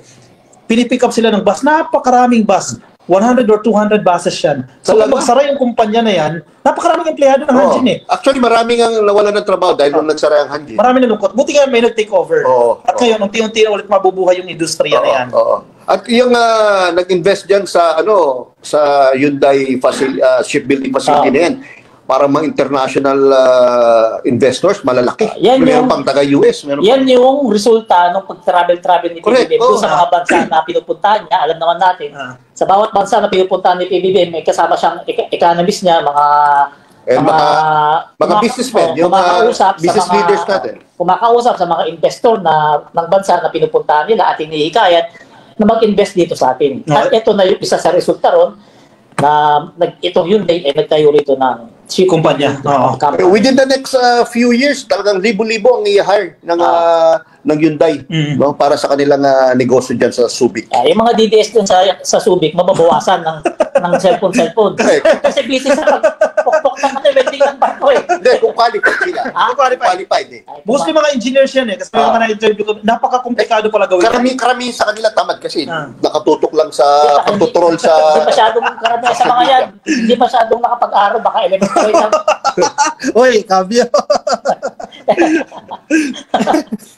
pinipick up sila ng bus, napakaraming bus. 100 or 200 buses yan. So kung magsara yung kumpanya na yan, napakaraming empleyado ng Hanjin eh. Actually, maraming ang nawalan ng trabaho dahil nung nagsara ang Hanjin. Maraming nalungkot. Buti nga may nag-take over. At ngayon, unti-unti na ulit mabubuhay yung industriya na yan. At yung nag-invest dyan sa sa Hyundai shipbuilding facility na yan, para mga international investors, malalaki. Meron pang taga-US. Yan yung resulta ng pag-travel-travel ni PBBM doon sa mga bansa na pinupuntahan niya. Alam naman natin, sa bawat bansa na pinupuntahan ni PBBM, may kasama siyang economist niya, mga businessmen, yung business leaders natin. Kumakausap sa mga investor ng bansa na pinupuntahan nila at hinihikayat na mag-invest dito sa atin. At ito na yung isa sa resulta ron na itong Hyundai ay nagtayo rito ng kumpanya. Within the next few years, talagang libo-libo ang i-hire ng Hyundai para sa kanilang negosyo dyan sa Subic. Yung mga DDS dyan sa Subic, mababawasan ng cellphone. Kasi busy sa pagpukpok ng welding ng barko eh. Hindi, kung qualified sila. Qualified eh. Mostly mga engineers yan eh. Kasi may mga na-interview ko, napaka-komplikado pala gawin. Karami sa kanila tamad kasi nakatutok lang sa pagtutrol sa... Hindi masyadong karami sa mga yan. Hindi masyadong nakapag-aral, baka elementary lang. Uy, kabyo.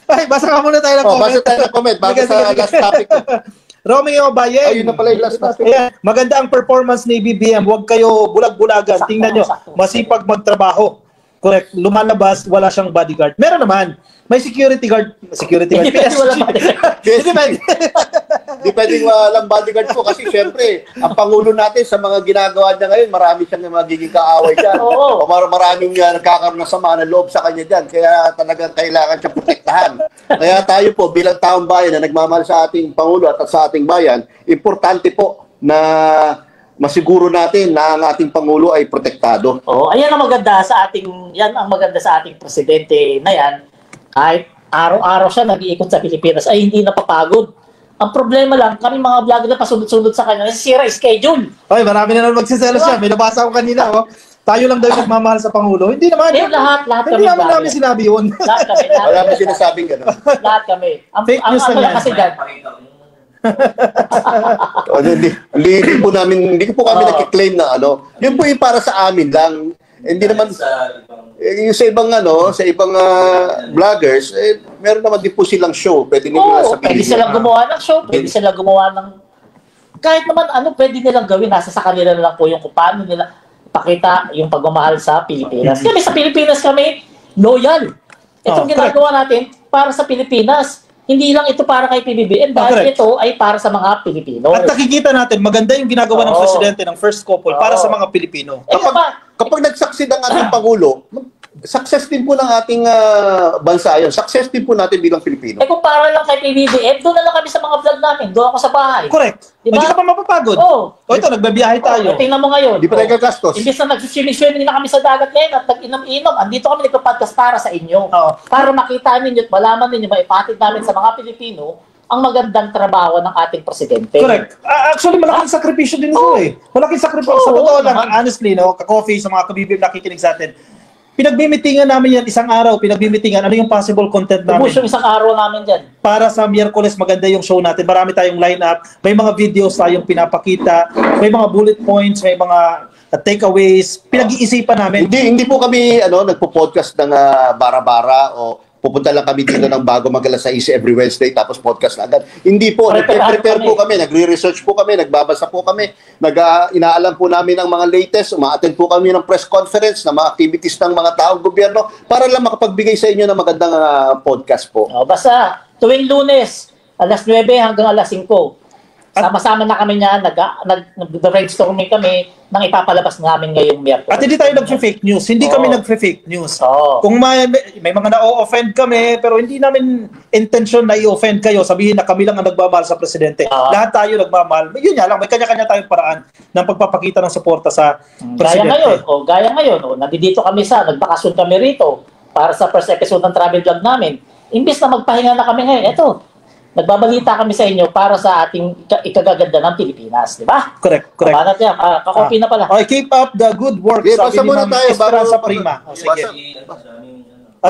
Ay, basa ka muna tayo ng comment. Basa tayo ng comment bago sa last topic. Romeo Bayen. Ayun na pala yung last topic. Ayan, maganda ang performance ni BBM. Huwag kayo bulag-bulagan. Tingnan nyo, masipag magtrabaho. Correct. Lumalabas, wala siyang bodyguard. Meron naman. May security guard. Hindi pwede walang bodyguard. Hindi pwedeng walang bodyguard po kasi syempre, ang Pangulo natin sa mga ginagawa niya ngayon, marami siyang magiging kaaway dyan. O maraming nagkakaroon ng sama ng loob sa kanya dyan. Kaya talagang kailangan siya protektahan. Kaya tayo po, bilang taong bayan na nagmamahal sa ating Pangulo at sa ating bayan, importante po na masiguro natin na ang ating Pangulo ay protektado. Ayan ang maganda sa ating presidente na yan. Kahit araw-araw siya nag-iikot sa Pilipinas ay hindi napapagod. Ang problema lang, kami mga vlogger na pasunod-sunod sa kanya, nasisira schedule. Ay, marami na naman magsiselos siya. May nabasa ko kanina. Tayo lang daw yung nagmamahal sa Pangulo. Hindi naman. Lahat hindi kami. Hindi namin sinabi yun. Lahat kami. Wala mo sinasabing gano'n. Lahat kami. Fake news lang yan. Kasi dyan. Hindi ko po kami nag-claim na yun po yung para sa amin lang. Hindi naman yung sa ibang vloggers, meron naman din po silang show. Pwede nila sabihin. Pwede silang gumawa ng show, pwede silang gumawa ng kahit naman pwede nilang gawin, nasa sa kanila na lang po yung kung paano nila pakita yung pagmamahal sa Pilipinas. Kami sa Pilipinas kami loyal. Itong ginagawa natin para sa Pilipinas. Hindi lang ito para kay PBBM, dahil ito ay para sa mga Pilipino. At nakikita natin, maganda yung ginagawa ng presidente ng first couple para sa mga Pilipino. Kapag nagsaksid ang ating Pangulo, success din po ng ating bansa yan. Success din po natin bilang Pilipino. Kung para lang kay PBBM, doon na lang kami sa mga vlog namin. Doon ako sa bahay. Correct. Diba? Hindi ka pa mapapagod. Oo. O ito, nagbabiyahe tayo. Tingnan mo ngayon. Di pa tayo gagastos. Imbis na nagsiswimming na kami sa dagat ngayon at nag-inom-inom, andito kami nagpa-podcast para sa inyo. Para makita ninyo at malaman ninyo, maipatid namin sa mga Pilipino ang magandang trabaho ng ating presidente. Correct. Actually, malaking sakripisyo din ito eh. Malaking sakripisyo. Sa totoo lang, honestly, no, ka-coffee sa mga kabibim nakikinig sa atin, pinagbimitingan namin yan isang araw, pinagbimitingan ano yung possible content namin. Ubus yung isang araw namin dyan. Para sa Miyerkules, maganda yung show natin. Marami tayong line-up. May mga videos tayong pinapakita. May mga bullet points. May mga takeaways. Pinag-iisipan namin. Hindi po kami nagpo-podcast ng bara-bara o pupunta lang kami dito ng bago mag-alas 6 every Wednesday tapos podcast na agad. Hindi po, nagpe-prepare po kami, nagre-research po kami, nagbabasa po kami, inaalam po namin ang mga latest, uma-attend po kami ng press conference, ng mga activities ng mga taong gobyerno para lang makapagbigay sa inyo ng magandang podcast po. Basta, tuwing Lunes, alas 9 hanggang alas 5. Sama-sama na kami niyan, nag-brainstorming kami nang ipapalabas namin ngayong Miyerkules. At hindi tayo nag-fake news. Hindi kami nag-fake news. Kung may mga na-offend kami, pero hindi namin intention na i-offend kayo, sabihin na kami lang ang nagmamahal sa presidente. Lahat tayo nagmamahal. Yun nga lang, may kanya-kanya tayong paraan ng pagpapakita ng suporta sa presidente. Gaya ngayon, nandito kami nagbakasyon kami rito para sa first episode ng travel vlog namin. Imbis na magpahinga na kami ngayon, eto, nagbabalita kami sa inyo para sa ating ikagaganda ng Pilipinas, di ba? Correct. Kabanat yan, kakopi na pala. Okay, keep up the good work. Basa muna tayo. Esperanza Prima. Sige.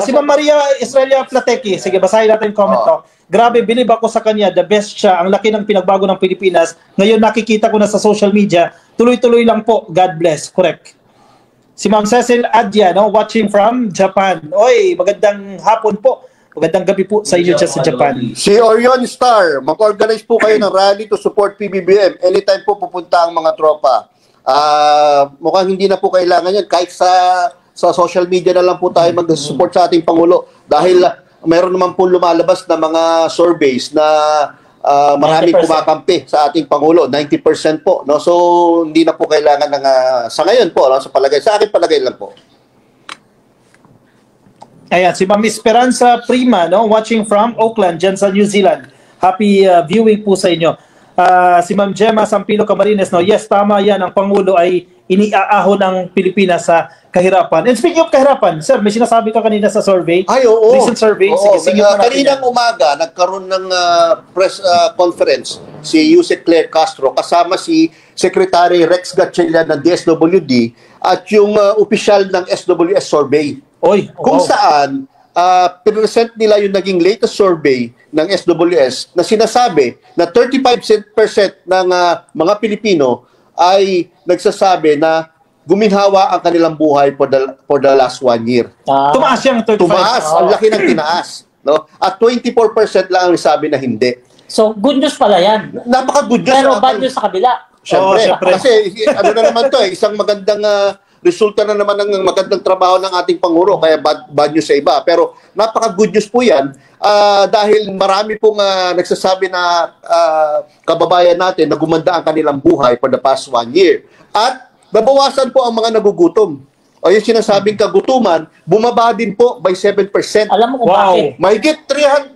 Si Ma'am Maria Estrella Plateki, sige, basahin natin yung comment to. Grabe, believe ako sa kanya, the best siya, ang laki ng pinagbago ng Pilipinas. Ngayon nakikita ko na sa social media, tuloy-tuloy lang po, God bless. Correct. Si Ma'am Cecil Adya, watching from Japan. Oy, magandang hapon po. Magandang gabi po sa inyo dyan sa Japan. Si Orion Star, mag-organize po kayo ng rally to support PBBM. Anytime po pupunta ang mga tropa. Mukhang hindi na po kailangan yan. Kahit sa social media na lang po tayo mag-support sa ating Pangulo. Dahil mayroon naman po lumalabas na mga surveys na maraming 90%. kumakampi sa ating Pangulo. 90% po. No? So, hindi na po kailangan ng... sa ngayon po, sa palagay. Sa akin palagay lang po. Ayan, si Ma'am Esperanza Prima, watching from Auckland, dyan sa New Zealand. Happy viewing po sa inyo. Si Ma'am Gemma Sampilo Camarines, yes, tama yan, ang Pangulo ay iniaaho ng Pilipinas sa kahirapan. And speaking of kahirapan, sir, may sinasabi ka kanina sa survey. Ay, oo. Recent survey. Oo. Sige, Kaninang umaga, nagkaroon ng press conference si Yusek Claire Castro kasama si Secretary Rex Gatchalian ng DSWD at yung opisyal ng SWS survey. Kung saan, present nila yung naging latest survey ng SWS na sinasabi na 35% ng mga Pilipino ay nagsasabi na guminhawa ang kanilang buhay for the last 1 year. Tumaas yung 35%. Tumaas, ang laki ng tinaas. No? At 24% lang ang sabi na hindi. So, good news pala yan. Napaka-good news. Pero bad news sa kabila. Siyempre. Kasi na naman to isang magandang resulta na naman ng magandang trabaho ng ating Pangulo, kaya bad news sa iba. Pero napaka-good news po yan dahil marami pong nagsasabi na kababayan natin na gumanda ang kanilang buhay for the past 1 year. At nabawasan po ang mga nagugutom. O yung sinasabing kagutuman, bumaba din po by 7%. Alam mo kung bakit? Mahigit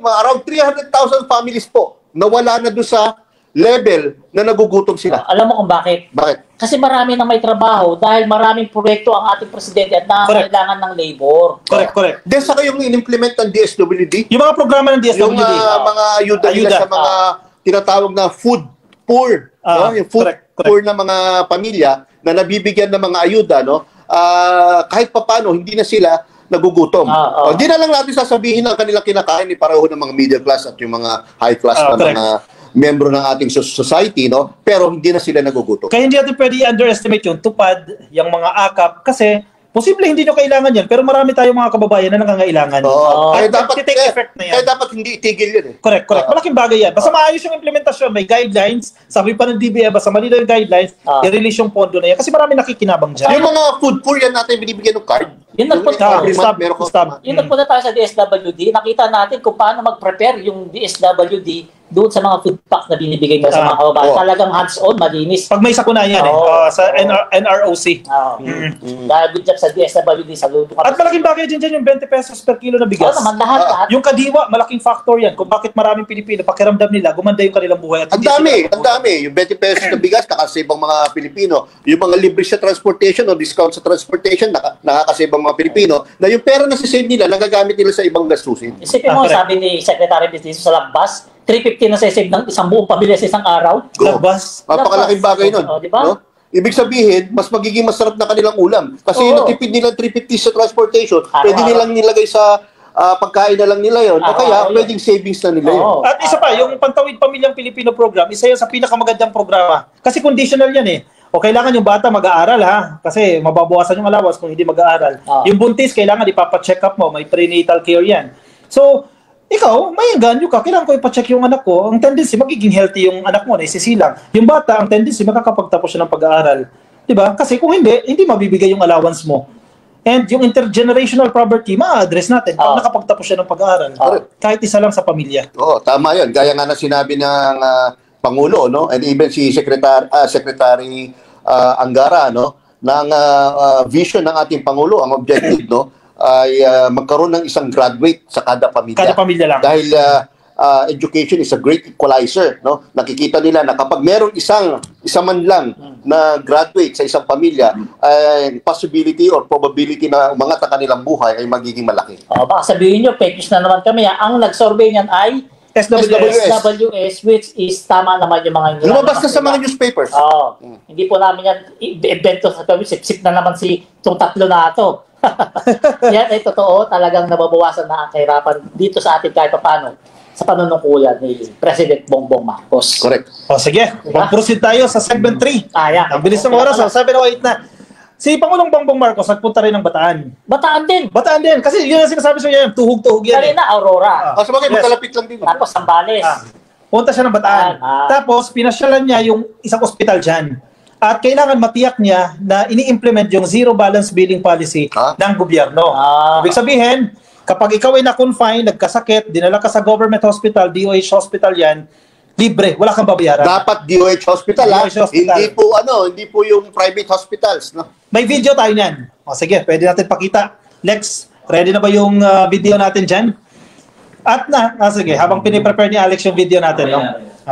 around 300,000 families po nawala na doon sa level na nagugutom sila. Alam mo kung bakit? Bakit? Kasi marami nang may trabaho dahil maraming proyekto ang ating presidente at nangangailangan ng labor. Correct. Then saka yung in-implement ng DSWD, Yung mga programa ng DSWD. yung mga ayuda nila sa mga tinatawag na food poor, yung food poor na mga pamilya na nabibigyan ng mga ayuda, kahit papano hindi na sila nagugutom. Hindi na lang natin sasabihin ang kanilang kinakain ni pareho ng mga middle class at yung mga high class na mga membro ng ating society, pero hindi na sila nagugutom. Kaya hindi natin pwede i-underestimate yung tupad, yung mga akap, kasi posible hindi nyo kailangan yan, pero marami tayong mga kababayan na nangangailangan. Kaya dapat hindi itigil yun. Correct. Malaking bagay yan. Basta maayos yung implementasyon, may guidelines, sabi pa ng DBA, basta malinaw yung guidelines, i-release yung pondo na yan. Kasi marami nakikinabang dyan. Yung mga food poor yan natin binibigyan ng card. Yun nagpunta tayo sa DSWD, nakita natin kung paano mag-prepare yung DSWD doon sa mga food pack na binibigay mo sa mga kababayan. Talagang hands-on, malinis. Pag may sakuna yan sa NROC. Dahil good job sa DSWD, saludo ka. At malaking bagay din dyan yung 20 pesos per kilo na bigas. Naman, lahat. Yung kadiwa, malaking factor yan kung bakit maraming Pilipino, pakiramdam nila, gumanda yung kanilang buhay. At Ang dami. Yung 20 pesos na bigas, nakasave ang mga Pilipino. Yung mga libre sa transportation o discount sa transportation, nakakasave ang mga Pilipino. Na yung pera na sisave nila, nagagamit nila sa ibang gastusin. Isipin mo, sabi ni Secretary Business sa Lagbas, 350 na sisave ng isang buong pamilya sa isang araw. Labas. Mapakalaking bagay nun. Diba? No? Ibig sabihin, mas magiging masarap na kanilang ulam. Kasi yung natipid nilang 350 sa transportation, pwede nilang nilagay sa pagkain na lang nila yon. O kaya, pwedeng savings na nila yun. At isa pa, yung Pantawid Pamilyang Pilipino program, isa yan sa pinakamagandang programa. Kasi conditional yan O kailangan yung bata mag-aaral kasi mababawasan yung allowance kung hindi mag-aaral. Yung buntis, kailangan ipapacheck up mo, may prenatal care yan. So, ikaw, may engganyo ka, kailangan ko ipacheck yung anak ko, ang tendency, magiging healthy yung anak mo, naisisilang. Yung bata, ang tendency, makakapagtapos siya ng pag-aaral. Diba? Kasi kung hindi mabibigay yung allowance mo. And yung intergenerational poverty, ma-address natin pag nakapagtapos siya ng pag-aaral. Kahit isa lang sa pamilya. Oo, tama yun. Gaya nga na sinabi ng Pangulo, no? And even si Secretary Angara, no? Ng vision ng ating Pangulo, ang objective, no? Ay magkaroon ng isang graduate sa kada pamilya. Kada pamilya lang. Dahil education is a great equalizer, no? Nakikita nila na kapag merong isa man lang na graduate sa isang pamilya, possibility or probability na umangat ang kanilang buhay ay magiging malaki. Baka sabihin nyo, fake news na naman kami. Ang nag-survey niyan ay SWS, which is tama naman yung mga lumabas na sa mga newspapers. Hindi po namin yan invento sa kami. Sip-sip na naman itong tatlo na ito. Yan ay totoo, talagang nababawasan na ang kahirapan dito sa atin kahit paano sa panunungkulan ni President Bongbong Marcos. Correct. Sige, mag-proceed tayo sa segment 3. Ang bilis ng oras, 7:08 na. Si Pangulong Bongbong Marcos nagpunta rin ng Bataan. Bataan din, kasi yun ang sinasabi sa'yo, tuhog-tuhog yan. Kanina, Aurora. Sa bagay, magkalapit lang din. Tapos Sambales. Punta siya ng Bataan. Tapos, pinasyalan niya yung isang ospital dyan. At kailangan matiyak niya na ini-implement yung zero balance billing policy ng gobyerno. Ibig sabihin, kapag ikaw ay na-confine, nagkasakit, dinala ka sa government hospital, DOH hospital yan, libre, wala kang babayaran. Dapat DOH hospital, hindi po yung private hospitals, no? May video tayo niyan. Sige, pwede natin pakita. Lex, ready na ba yung video natin dyan? At sige, habang piniprepare ni Alex yung video natin, no?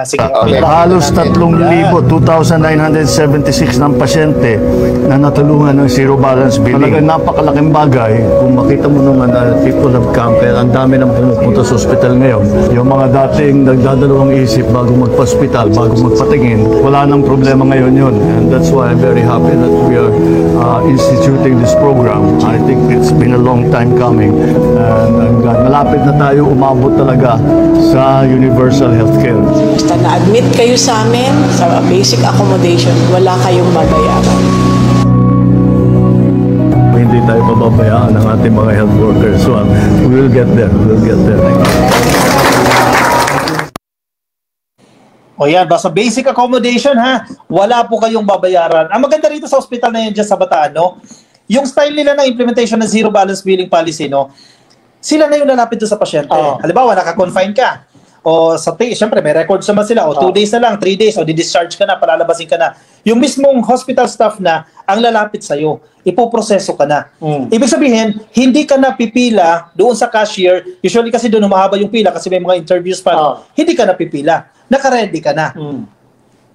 Sige. Halos 3,2,976 ng pasyente na natulungan ng zero balance billing. Talagang napakalaking bagay. Kung makita mo naman na people have come, kaya ang dami nang pumupunta sa hospital ngayon. Yung mga dating nagdadalawang isip bago magpa-hospital, bago magpatingin, wala nang problema ngayon yun. And that's why I'm very happy that we are instituting this program. I think it's been a long time coming. And malapit na tayo umabot talaga sa universal healthcare. Basta na-admit kayo sa amin, sa basic accommodation, wala kayong babayaran. Hindi tayo pababayaan ng ating mga health workers. So we will get there. We'll get there. Yan, basta basic accommodation wala po kayong babayaran. Ang maganda rito sa hospital na yan dyan sa Bataan, no? Yung style nila ng implementation ng zero balance billing policy, no? Sila na yung lalapit doon sa pasyente. Halimbawa, naka-confine ka. Siyempre, may records naman sila. 2 days na lang, 3 days, di-discharge ka na, palalabasin ka na. Yung mismong hospital staff na ang lalapit sa'yo, ipoproseso ka na. Ibig sabihin, hindi ka na pipila doon sa cashier. Usually kasi doon humahaba yung pila kasi may mga interviews pa. Hindi ka na pipila. Naka-ready ka na.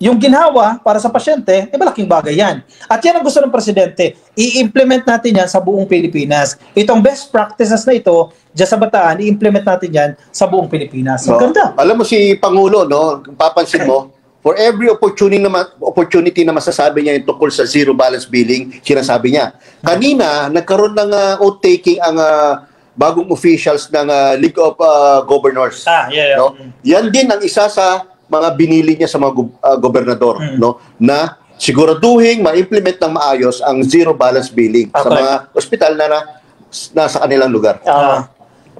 Yung ginhawa para sa pasyente, malaking bagay yan. At yan ang gusto ng presidente. I-implement natin yan sa buong Pilipinas. Itong best practices na ito, dyan sa Bataan, i-implement natin yan sa buong Pilipinas. Ang ganda. Alam mo si Pangulo, no, kung papansin mo, for every opportunity na masasabi niya yung tungkol sa zero balance billing, sinasabi niya. Kanina, nagkaroon ng oath-taking ang bagong officials ng League of Governors. No? Yan din ang isa sa mga binili niya sa mga gobernador, no, na siguraduhin ma-implement ng maayos ang zero balance billing sa mga ospital na nasa kanilang lugar.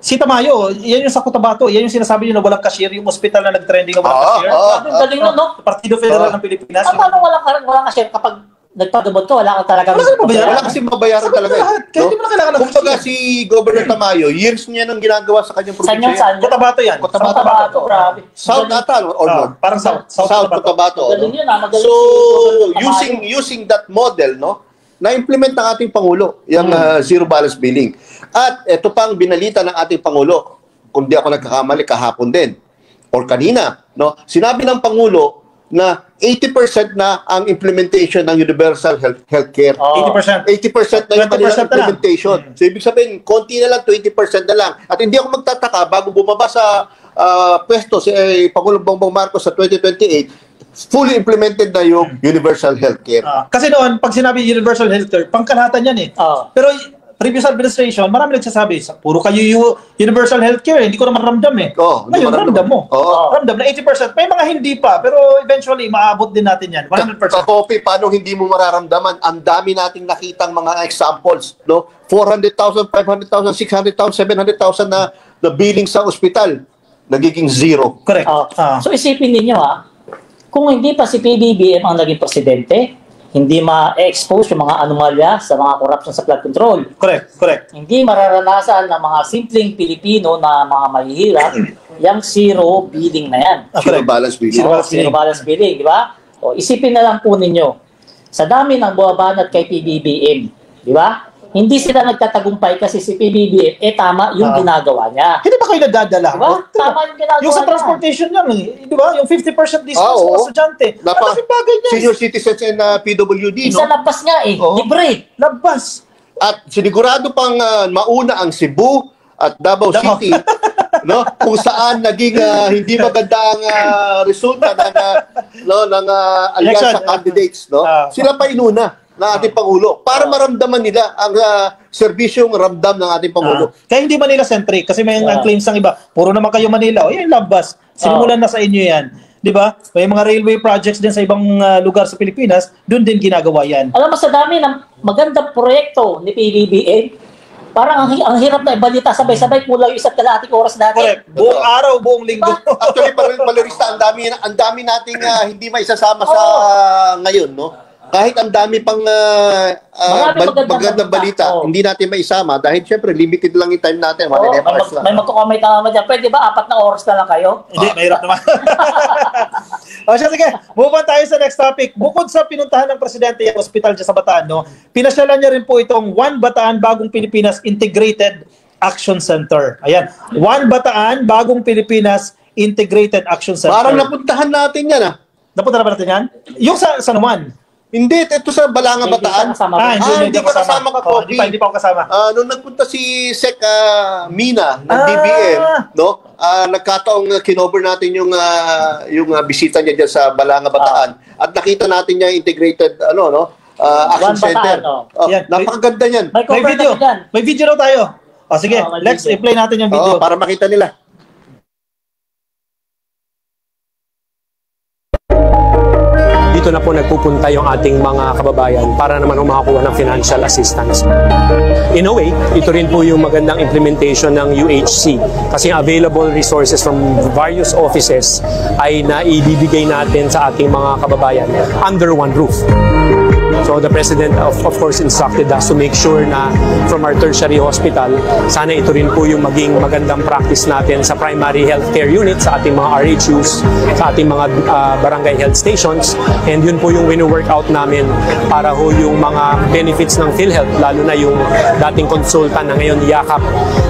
Si Tamayo, yan yung sa Cotabato, yan yung sinasabi niyo na walang cashier, yung ospital na nag-trending na walang cashier. Galing no? Partido Federal ng Pilipinas. Paano walang cashier kapag nagpagamot ka, wala ka talagang Wala kang babayaran. Wala kasi mabayaran talaga. Lahat. Kaya hindi mo na kailangan ng Kumbaga si Governor Tamayo, years niya nang ginagawa sa kanyang probinsya. Saan? Cotabato yan. Cotabato, grabe. South ata or North? Parang South Cotabato. Magaling yun, magaling So, si Governor using that model, no, na-implement ng ating Pangulo, yung zero balance billing. At ito pang binalita ng ating Pangulo, kung di ako nagkakamali, kahapon din, or kanina, no, sinabi ng Pangulo na 80% na ang implementation ng universal healthcare. 80%. 80% na yung 20% kanilang na lang. implementation. So, ibig sabihin, konti na lang, 20% na lang. At hindi ako magtataka, bago bumaba sa pwesto si Pangulong Bongbong Marcos sa 2028, fully implemented na yung universal healthcare. Kasi noon, pag sinabi universal healthcare, pangkalahatan yan eh. Pero previous administration, marami nagsasabi, puro kayo universal healthcare, hindi ko naman ramdam eh. Ngayon, ramdam mo. Ramdam na 80%. May mga hindi pa, pero eventually, maabot din natin yan. 100%. Kakopi, paano hindi mo mararamdaman? Ang dami nating nakitang mga examples, no? 400,000, 500,000, 600,000, 700,000 na billing sa ospital. Nagiging zero. Correct. So isipin ninyo kung hindi pa si PBBM ang naging presidente, hindi ma-expose yung mga anomalya sa mga corruption sa flood control. Correct. Hindi mararanasan ng mga simpleng Pilipino na mga mahihirap yung zero billing na yan. Zero balance billing. Zero balance billing, di ba? O, isipin na lang po ninyo, sa dami ng buwabanat kay PBBM, di ba? Hindi sila nagtatagumpay kasi si PBBM, tama yung ginagawa niya. Hindi ba kayo nadadala? Diba? Tama yung ginagawa yung sa niya. transportation yan, di ba? Yung 50% discount sa mga estudyante. Malaking bagay niya. Senior citizens and PWD, Isa no? labas nga libre. Labas. At sinigurado pang mauna ang Cebu at Davao City, no? Kung saan naging hindi maganda ang resulta ng alyansa candidates, no? Sila pa inuna ng ating Pangulo para maramdaman nila ang serbisyong ramdam ng ating Pangulo. Kaya hindi Manila-centric kasi may ang claims ng iba. Puro naman kayo Manila. O yan, labas. Sinimulan na sa inyo yan. Di ba? May mga railway projects din sa ibang lugar sa Pilipinas. Doon din ginagawa yan. Alam mo, sa dami ng magandang proyekto ni PBBM, parang ang hirap na ibalita sabay-sabay kulang yung isa't kalahating oras natin. Correct. Buong araw, buong linggo. Actually, Valerista, ang dami nating hindi maisasama sa ngayon, no? Kahit ang dami pang magandang balita, hindi natin maisama dahil syempre limited lang yung time natin. May magkukomment na naman dyan. Pwede ba 4 na oras na lang kayo? Hindi, mahirap naman. Sige, move on tayo sa next topic. Bukod sa pinuntahan ng Presidente yung hospital dyan sa Bataan, no, pinasyalan niya rin po itong One Bataan Bagong Pilipinas Integrated Action Center. Ayan, One Bataan Bagong Pilipinas Integrated Action Center. Parang napuntahan natin yan Napunta na ba natin yan? Yung sa San Juan? Hindi, ito sa Balanga Bataan. Hindi ko kasama ka, Kobe. Hindi pa ako kasama. Nung nagpunta si Sec Mina ng DBM, no? Nagkataong kinover natin yung bisita niya diyan sa Balanga Bataan at nakita natin niya integrated action center. Napakaganda niyan. May video. May video raw tayo. Sige, let's i-play natin yung video para makita nila. Dito na po nagpupunta yung ating mga kababayan para naman makakuha ng financial assistance. In a way, ito rin po yung magandang implementation ng UHC kasi available resources from various offices ay naibibigay natin sa ating mga kababayan under one roof. So the President of course instructed us to make sure na from our tertiary hospital, sana ito rin po yung maging magandang practice natin sa primary healthcare unit, sa ating mga RHUs, sa ating mga barangay health stations, and yun po yung wino-work out namin para ho yung mga benefits ng PhilHealth, lalo na yung dating consultant na ngayon yakap,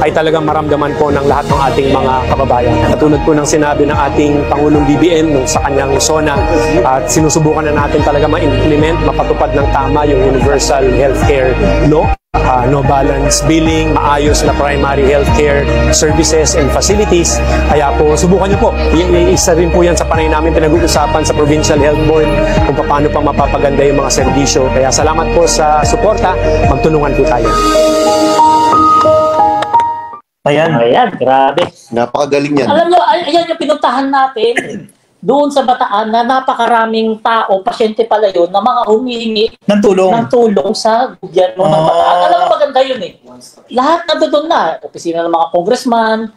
ay talagang maramdaman po ng lahat ng ating mga kababayan. Katulad po ng sinabi ng ating Pangulong BBM nung sa kanyang SONA, at sinusubukan na natin talaga ma-implement, mapatupad ng tama yung universal healthcare law. No balance billing, maayos na primary healthcare services and facilities. Kaya po, subukan niyo po. Isa rin po yan sa panay namin pinag-uusapan sa Provincial Health Board kung paano pa mapapaganda yung mga serbisyo. Kaya salamat po sa suporta. Magtulungan po tayo. Ayan, grabe. Napakagaling yan. Alam nyo, ayan yung pinuntahan natin. Doon sa Bataan na napakaraming tao, pasyente pala yun, na mga humihingi ng tulong sa gobyerno ng Bataan. Alam mo, maganda yun eh. Lahat na doon na. Opisina ng mga congressman,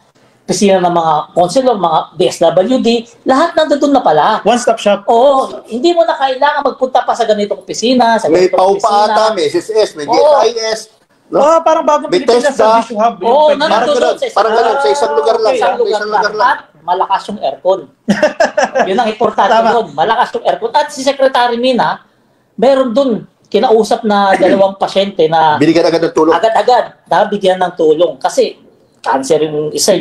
opisina ng mga consular, mga DSWD, lahat nandoon na pala. One-stop shop. Oo, hindi mo na kailangan magpunta pa sa ganitong opisina, sa May ganitong PAUPA ata, may SSS, may GSIS. No? Parang bagong May Pilipinas TESDA. Service Hub. Oo, Yung Parang nandun ganun, sa parang ganun, sa isang lugar lang. Isang Sa isang lugar lang. At malakas yung aircon. Yun ang importante Tama. doon. Malakas yung aircon. At si Secretary Mina, meron doon kinausap na 2 pasyente na Binigyan agad ng tulong. agad-agad nabigyan ng tulong. Kasi cancer yung isa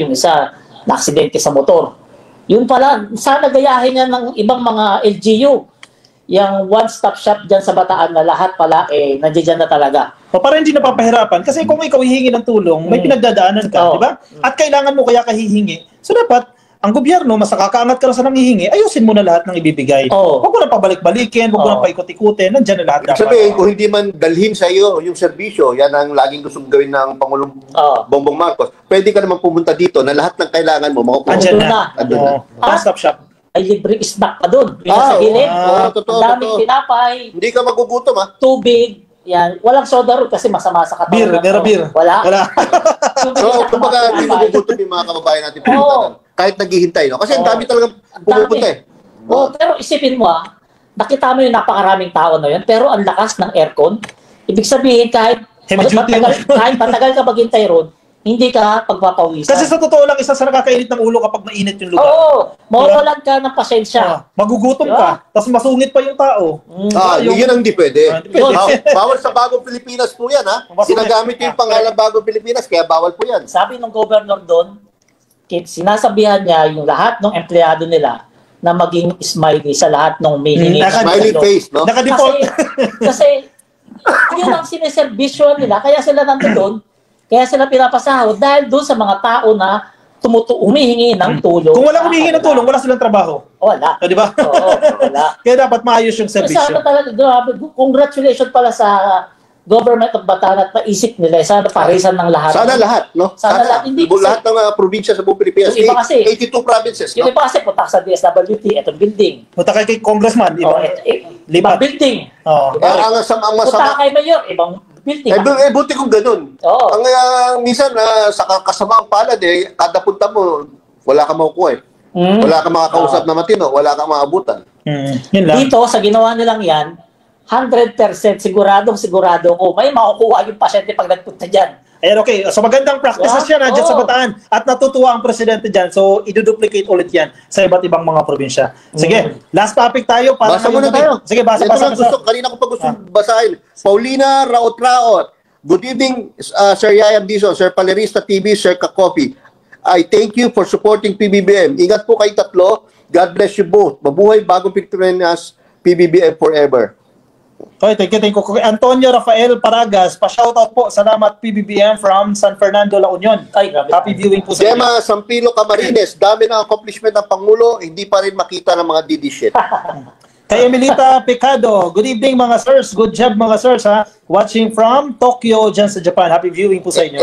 na-aksidente sa motor. Yun pala, sana gayahin niya ng ibang mga LGU. Yung one-stop shop dyan sa Bataan na lahat pala, nandiyan na talaga. O para hindi napapahirapan. Kasi kung ikaw hihingi ng tulong, may pinagdadaanan ka, Oo. di ba? At kailangan mo kaya kahihingi. So dapat, ang gobyerno, mas nakakaangat ka na sa nanghihingi, ayusin mo na lahat ng ibibigay. Oo. Huwag mo na pabalik-balikin, huwag mo na Oo. paikot-ikutin, nandiyan na lahat. Ibig sabihin, kung hindi man dalhin sa iyo yung serbisyo, yan ang laging gustong gawin ng Pangulong Oo. Bongbong Marcos, pwede ka naman pumunta dito na lahat ng kailangan mo, makukuha. Andyan Andun na. na. Andun na. One-stop shop. Ay libre snack pa doon. Yun Ah, sa gilid. oo. Totoo, Ang daming totoo. tinapay, Hindi ka magugutom, ha? tubig, yan. Walang soda ron kasi masama sa katawan. Beer, meron beer. Wala. Wala. Tubig So, at kumbaga, hindi tinapay. magugutom yung mga kababayan natin pumunta Oo. doon. Kahit naghihintay, no? Kasi ang Oo. dami talagang Ang pumupunta, eh. dami. Oo, pero isipin mo nakita mo yung napakaraming tao na yun, pero ang lakas ng aircon. Ibig sabihin, kahit Heavy duty matagal ka maghintay ron, hindi ka pagpapawisan. Kasi sa totoo lang, isa sa nakakainit ng ulo kapag mainit yung lugar. Oo, mawawalan ka ng pasensya. Magugutom Diba? ka, tapos masungit pa yung tao. Yun ang hindi pwede. Ah, hindi pwede. Bawal sa Bagong Pilipinas po yan, ha? Masungit. Ginagamit yung pangalan Bagong Pilipinas, kaya bawal po yan. Sabi ng governor doon, sinasabihan niya yung lahat ng empleyado nila na maging smiley sa lahat ng may hingi. Smiley face, no? Naka-default. Kasi yun ang sineservisyo nila, kaya sila nandoon, kaya sila pinapasahod dahil doon sa mga tao na humihingi ng tulong. Kung wala humihingi ng tulong, wala silang trabaho. Wala. O, di ba? Oo, wala. Kaya dapat maayos yung Sana serbisyo. talaga, grabe, congratulations pala sa government of Bataan at naisip nila. Sana parisan ng lahat. Sana lahat, no? Sana lahat. Hindi kasi- lahat ng probinsya sa buong Pilipinas. Yung iba kasi- 82 provinces, Yung no? iba kasi punta sa DSWT, etong building. Punta kay congressman, Oh, ibang ibang lipat. building. Oo. Diba? Ang Punta masama, kay mayor, ibang building. buti kong ganun. Oo. Ang minsan, sa kasamaang palad, kada punta mo, wala kang makukuha, eh. Wala kang makakausap na matino, wala kang maabutan. Yun lang. Dito, sa ginawa nilang yan, 100% sigurado ko may makukuha yung pasyente pag nagpunta dyan. Ayan, okay. So magandang practices Yeah. yan dyan sa Oo. Bataan. At natutuwa ang presidente dyan. So iduduplicate ulit yan sa iba't ibang mga probinsya. Sige, last topic tayo. Para Basa muna tayo. Sige, basa. Ito lang kanina ko pa gusto basahin. Paulina Raot-Raot. Good evening, Sir Yayam Dizon, Sir Palerista TV, Sir Kakofi. I thank you for supporting PBBM. Ingat po kayo tatlo. God bless you both. Mabuhay Bagong Pilipinas, PBBM forever. Okay, thank you. Antonio Rafael Paragas, pa-shoutout po. Salamat PBBM from San Fernando, La Union. Ay, grabe. Happy viewing po sa inyo. Gemma Sampilo Camarines. Dami ng accomplishment ng Pangulo. Hindi pa rin makita ng mga DD shit. Kay Emilita Picado, good evening mga sirs. Good job mga sirs ha. Watching from Tokyo dyan sa Japan. Happy viewing po sa inyo.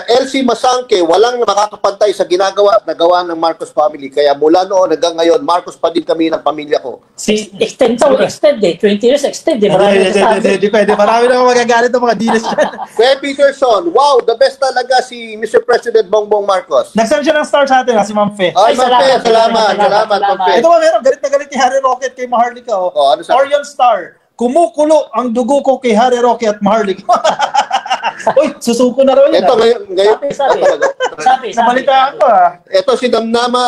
Elsie Masangke, walang makakapantay sa ginagawa at nagawa ng Marcos family. Kaya mula noon hanggang ngayon, Marcos pa din kami ng pamilya ko. Si Extend 20 years extend. Marami nagsasabi. Hindi pwede. Marami naman magagalit ng mga dinas dyan. Kuya Peterson, wow, the best talaga si Mr. President Bongbong Marcos. Nag-send siya ng star sa atin ha, si Ma'am Fe. Ay, Ma'am Fe, salamat, Ma'am Fe. Ito ba meron? Galit na galit ni Harry Roque at kay Maharlika. Oh, ano sabi? Orion Star. Kumukulo ang dugo ko kay Harry Roque at Maharlika. Uy, susuko na raw yun. Ito, ngayon, Sabi. Nabalitaan ko ha. ito si Damnama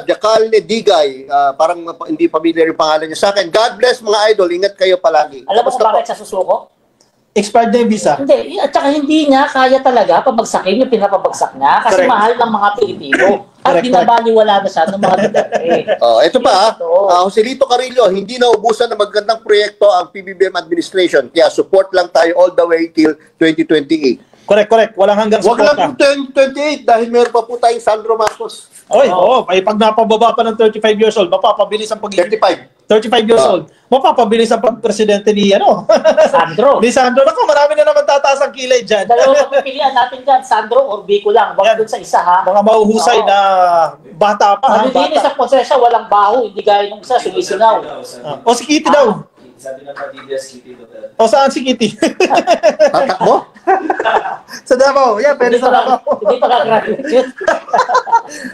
Jacalne Digay, parang hindi familiar yung pangalan niya sa akin. God bless mga idol, ingat kayo palagi. Alam mo Kamusta kung po? bakit sa susuko? Expired na yung visa. Hindi. At saka hindi niya kaya talaga pabagsakin yung pinapabagsak niya kasi Correct. mahal ng mga Pilipino. At Correct, binabaliwala na siya ng mga dati. Ito pa, Oo. Joselito Carillo, hindi na ubusan ng magandang proyekto ang PBBM administration. Kaya support lang tayo all the way till 2028. Correct. Walang hanggang Huwag support lang po 2028 dahil meron pa po tayong Sandro Marcos. Oy, ay pag napababa pa ng 35 years old, mapapabilis ang pagiging 35. 35 years old. Mapapabilis ang pagpresidente ni Sandro. Ni Sandro. Naku, marami na naman tataas ang kilay dyan. Dalawang pagpipilian natin dyan, Sandro or Biko lang. Huwag Yan. dun sa isa ha. Mga mahuhusay Oo. na bata pa. ha? Malinis Bata. ang konsensya, walang baho, hindi gaya nung isa, sumisingaw. O si Kitty daw. Sabi ng Padilla, Kitty Duterte. O saan si Kitty? Tatakbo? Sa Davao. Yeah, pwede sa Davao. Hindi pa ka-graduate.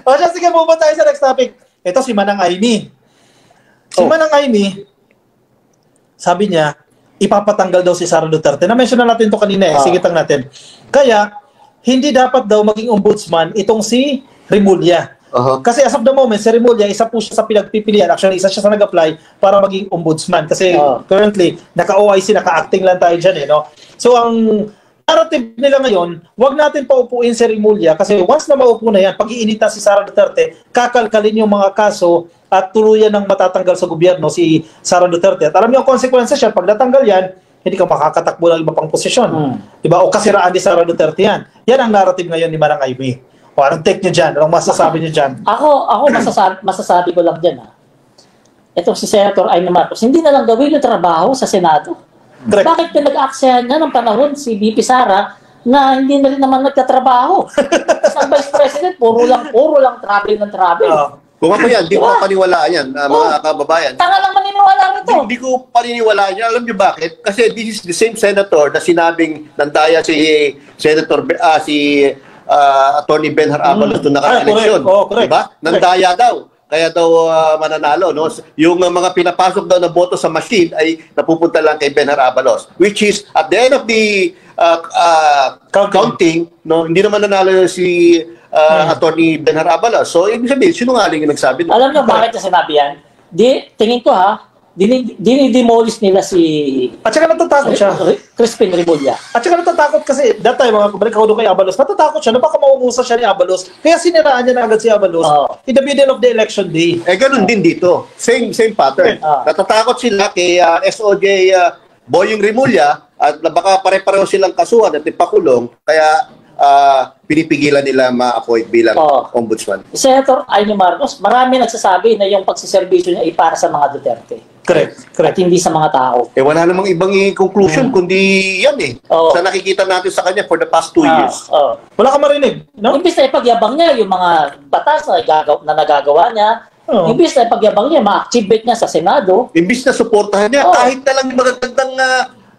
O siya, sige, move on tayo sa next topic. Ito si Manang Aimee. Si Manang Aimee, sabi niya, ipapatanggal daw si Sara Duterte. Na-mention na natin ito kanina Sige, tang natin. Kaya, hindi dapat daw maging ombudsman itong si Remulla. Kasi as of the moment, si Remulla, isa po siya sa pinagpipilian. Actually, isa siya sa nag-apply para maging ombudsman. Kasi currently, naka-OIC, naka-acting lang tayo dyan no? So, ang narrative nila ngayon, wag natin paupuin si Remulla kasi once na maupo na yan, pag-iinitan si Sara Duterte, kakalkalin yung mga kaso at tuluyan ng matatanggal sa gobyerno si Sara Duterte. At alam niyo ang consequences yan, pag natanggal yan, hindi ka makakatakbo ng iba pang posisyon. Diba? O kasiraan ni Sara Duterte yan. Yan ang narrative ngayon ni Manang Aimee. O anong take nyo dyan? Anong masasabi nyo dyan? Ako masasabi ko lang dyan Ito si Senator Aimee Marcos, hindi na lang gawin yung trabaho sa Senado. Correct. Bakit pinag-aksyahan niya ng panahon si VP Sara na hindi na rin naman nagtatrabaho? Sa Vice President, puro lang travel ng travel. Kung ako yan, di ko paniwalaan yan, mga kababayan. Tanga lang maniniwala nito. Hindi ko paniniwalaan yan. Alam niyo bakit? Kasi this is the same senator na sinabing nandaya si Senator, Attorney Benhar Abalos doon naka-eleksyon. Diba? Nandaya daw. Kaya daw mananalo. No? Yung mga pinapasok daw na boto sa machine ay napupunta lang kay Benhar Abalos. Which is, at the end of the counting, no, hindi naman nanalo si Attorney Benhar Abalos. So, ibig sabihin, sinungaling yung nagsabi. Alam niyo bakit na sinabi yan? Tingin ko dinidemolish nila si... At saka natatakot siya. Crispin Remulla. At saka natatakot kasi, that time, balik ako doon kay Abalos, natatakot siya na baka mauusa siya ni Abalos. Kaya siniraan niya na agad si Abalos in the middle of the election day. Ganun din dito. Same pattern. Natatakot sila kay SOJ Boying Remulla at baka pare-pareho silang kasuhan at ipakulong. Kaya pinipigilan nila ma-appoint bilang ombudsman. Senator Aimee Marcos, marami nagsasabi na yung pagsiservisyo niya ay para sa mga Duterte. Correct. At hindi sa mga tao. Wala namang ibang conclusion kundi yan sa nakikita natin sa kanya for the past 2 years. Wala ka marinig, no? Imbis na ipagyabang niya yung mga batas na nagagawa niya, imbis na ipagyabang niya, ma-achievement niya sa Senado. Imbis na suportahan niya, kahit na lang magagandang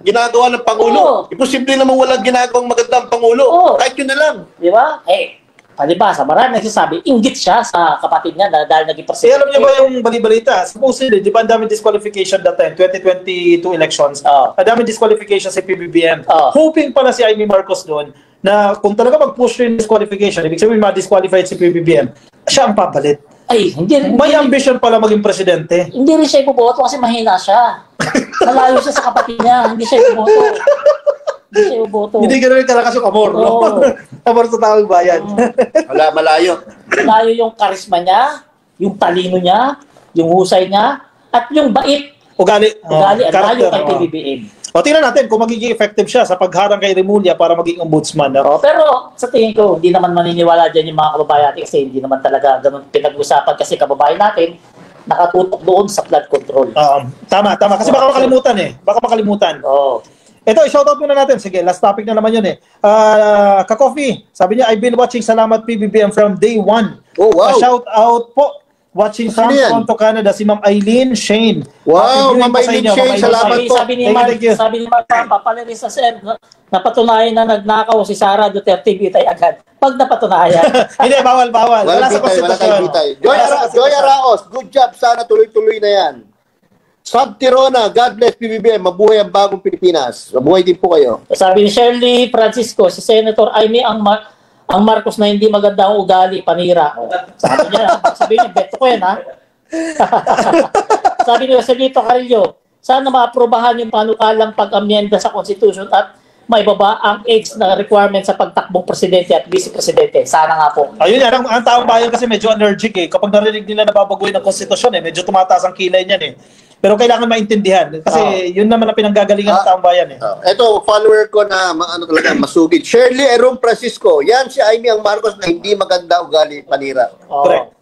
ginagawa ng Pangulo. Imposible naman walang ginagawang magandang Pangulo. Kahit yun na lang. Di ba? Palibasa, marami nagsasabi, inggit siya sa kapatid niya dahil naging presidente. Alam niyo ba yung balibalita? Supposedly, di ba ang daming disqualification that time, 2022 elections, ang daming disqualification sa PBBM. Hoping pala si Aimee Marcos doon na kung talaga mag-push yung disqualification, ibig sabihin ma-disqualified si PBBM, siya ang papalit. May ambition pala maging presidente. Hindi rin siya iboboto kasi mahina siya. Malayo siya sa kapatid niya, hindi siya iboboto. Hindi gano'n yung kalakas yung amor, no? Amor sa taong bayan. Malayo. Malayo yung karisma niya, yung talino niya, yung husay niya, at yung bait. Ugali. At layo kay PBBM. Tingnan natin kung magiging effective siya sa pagharang kay Remulla para maging ombudsman. Pero sa tingin ko, hindi naman maniniwala dyan yung mga kababayan natin kasi hindi naman talaga ganun pinag-usapan kasi kababayan natin nakatutok doon sa flood control. Tama. Kasi baka makalimutan. Ito, i-shoutout muna natin. Sige, last topic na naman yun Ka-Coffee, sabi niya, I've been watching Salamat PBBM from day 1. Oh, wow. Shout-out po. Watching from Toronto, Canada, si Ma'am Eileen Shane. Wow, Ma'am Eileen Shane, salamat po. Sabi ni Mark, papaliris na sir, napatunayan na nagnakaw si Sara Duterte, bitay agad. Pag napatunayan. Hindi, bawal. Wala sa konstitusyon. Joy Araos, good job. Sana tuloy-tuloy na yan. Sab Tirona, God bless PBBM. Mabuhay ang bagong Pilipinas. Mabuhay din po kayo. Sabi ni Shirley Francisco, si Senator Aimee ang Marcos na hindi maganda ang ugali, panira. Sabi niya, beto ko yan, ha? Sabi ni Joselito Carrillo, sana maaprobahan yung panukalang pag-amyenda sa Constitution at may baba ang age na requirement sa pagtakbong presidente at vice-presidente. Sana nga po. Ayun yan, ang taong bayan kasi medyo allergic Kapag narinig nila na babaguhin ang konstitusyon medyo tumataas ang kilay niyan Pero kailangan maintindihan kasi yun naman ang pinanggagalingan ng taong bayan Ito, follower ko na talaga masugid. Shirley Erom Francisco. Yan si Aimee ang Marcos na hindi maganda ugali, panira. Correct.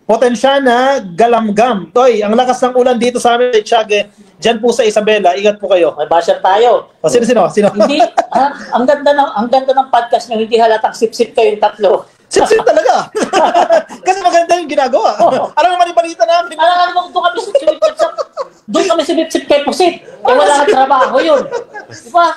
Potensyana Galamgam. Toy, ang lakas ng ulan dito sa amin sa Tiague. Diyan po sa Isabela. Ingat po kayo. May basher tayo. Sino? Hindi, ang ganda ng podcast nyo, hindi halatang sip-sip kayong tatlo. Sip-sip talaga. Kasi maganda yung ginagawa. Alam naman yung balita namin. Alam mo kung kami sip-sip. Doon kami sipsip kay Pusit. Wala kang trabaho yun. Diba?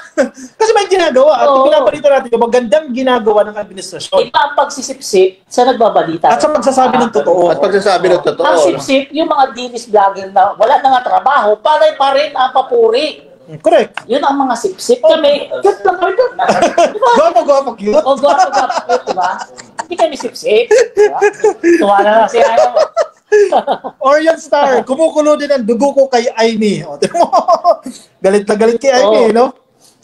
Kasi may ginagawa. At Oo. pinabalita natin yung magandang ginagawa ng administrasyon. Iba ang pagsisipsip sa nagbabalita. At sa pagsasabi ng totoo. At pagsasabi ng totoo. Ang sipsip, yung mga dinis vlogger na wala na nga trabaho, paray pa rin ang papuri. Correct. Yun ang mga sipsip. Kami, cute lang kami doon. Diba? Gwapo cute. O gwapo, diba? Hindi kami sipsip. Diba? Tuwa na lang si Aya mo. Orion Star, kumukulo din ang dugo ko kay Aimee. O, tingnan mo. Galit na galit kay Aimee, no?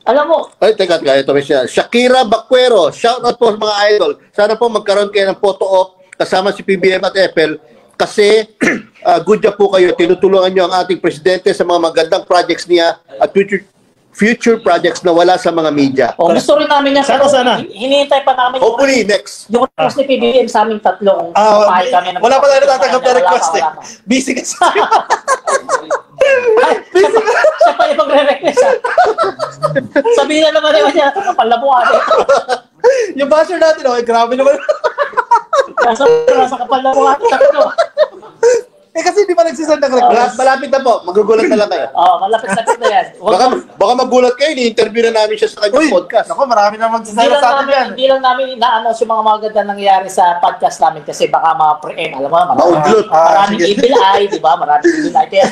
Alam mo, Ay, teka, ito may siya. Shakira Bacuero, shout out po sa mga idol. Sana po magkaroon kayo ng photo op kasama si PBM at Ethel kasi good job po kayo. Tinutulungan nyo ang ating presidente sa mga magandang projects niya at future projects na wala sa mga media. gusto rin namin yan. Sana. Hinihintay pa namin Hopefully, next. yung request ni PBM sa aming tatlong. Pahay kami ng- Wala pa tayo natatanggap na Wala pa, request eh. wala pa. Busy kasi. Siya pa yung magre-request. Sabihin na naman niya, kapal na buwan. Yung basher natin, grabe naman. Nasa kapal na buwan. Kasi hindi pa nagsisend ng request. Malapit na po. Magugulat na lang kayo. Malapit-lapit na yan. Baka magulat kayo. Ni-interview na namin siya sa kanyang podcast. Ako, marami na Hindi magsasaya lang sa atin yan. hindi lang namin ina-announce yung mga maganda nangyayari sa podcast namin kasi baka ma-pre-em. Alam mo, Maudlot. maraming Sige. evil eye, di ba? Maraming evil eye. Kaya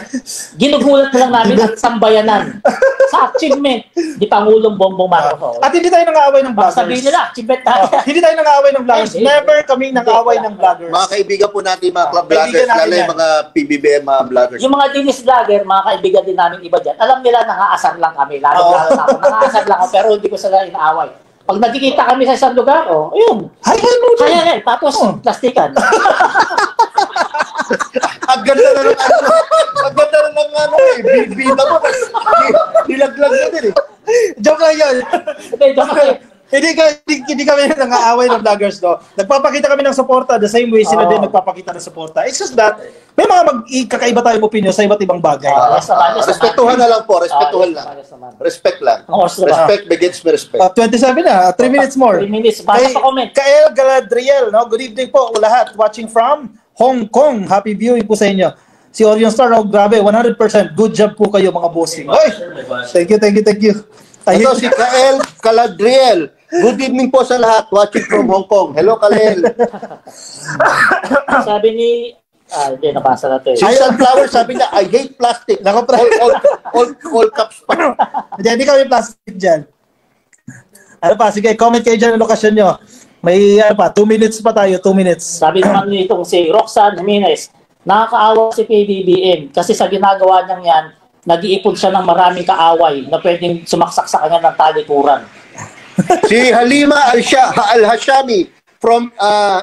ginugulat na lang namin ang sambayanan sa achievement ni Pangulong Bongbong Marcos. At hindi tayo nang-aaway ng Baka vloggers. sabihin nila, achievement natin. Hindi tayo nang-aaway ng vloggers. Hindi. Never kaming nang-aaway ng vloggers. Mga kaibigan po natin, mga club Kaibigan vloggers, natin lalo yung yan. mga PBBM, mga vloggers. Yung mga dinis vlogger, mga kaibigan din namin iba dyan, alam nila nangaasar lang kami. Lalo na ako. Nangaasar lang ako, pero hindi ko sila inaaway. Pag nagkikita kami sa isang lugar, ayun. Hi, hello. Kaya tapos plastikan. Ang ganda na ng bida mo. Nilaglag na din eh. Joke lang yun. Hindi, Hindi kami nang-aaway ng vloggers, no? Nagpapakita kami ng suporta the same way sila din nagpapakita ng suporta. It's just that may mga kakaiba tayong opinion sa iba't ibang bagay. Respetuhan na lang po. Respetuhan lang. Respect lang. Respect begins with respect. 27 na, 3 minutes more. 3 minutes. Basta pa comment. Kael Galadriel, no? Good evening po lahat. Watching from Hong Kong. Happy viewing po sa inyo. Si Orion Star, grabe, 100%. Good job po kayo mga bossing. Oy! Thank you. Ito si Kael Galadriel. Good evening po sa lahat. Watching from Hong Kong. Hello, Kael. Sabi ni... hindi, nabasa na ito eh. Si Sunflower sabi niya, I hate plastic. Nako, All caps pa. Hindi kami plastic dyan. Ano pa? Sige, comment kayo dyan ang lokasyon nyo. May 2 minutes pa tayo, 2 minutes. Sabi naman nitong si Roxanne Jimenez, nakakaawa si PBBM kasi sa ginagawa niyang yan, nag-iipon siya ng maraming kaaway na pwedeng sumaksak sa kanya ng talikuran. Si Halima Al-Hashami from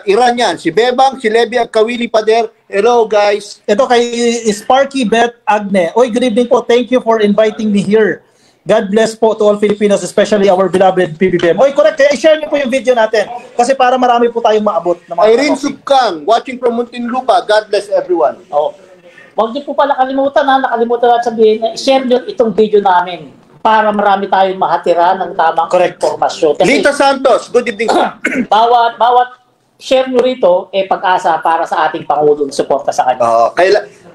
Iran yan. Si Bebang, si Levi at Kawili Pader. Hello, guys. Ito kay Sparky Beth Agne. Oy, good evening po. Thank you for inviting me here. God bless po to all Filipinos, especially our beloved PBBM. Oy, correct. Kaya i-share niyo po yung video natin kasi para marami po tayong maabot. Irene Subkang, watching from Muntinlupa. God bless everyone. Huwag niyo po pala nakalimutan natin sabihin na i-share niyo itong video namin para marami tayong mahatira ng tamang informasyon. Kasi Lita Santos, good evening. bawat share nyo rito, pag-asa para sa ating Pangulong suporta sa kanya.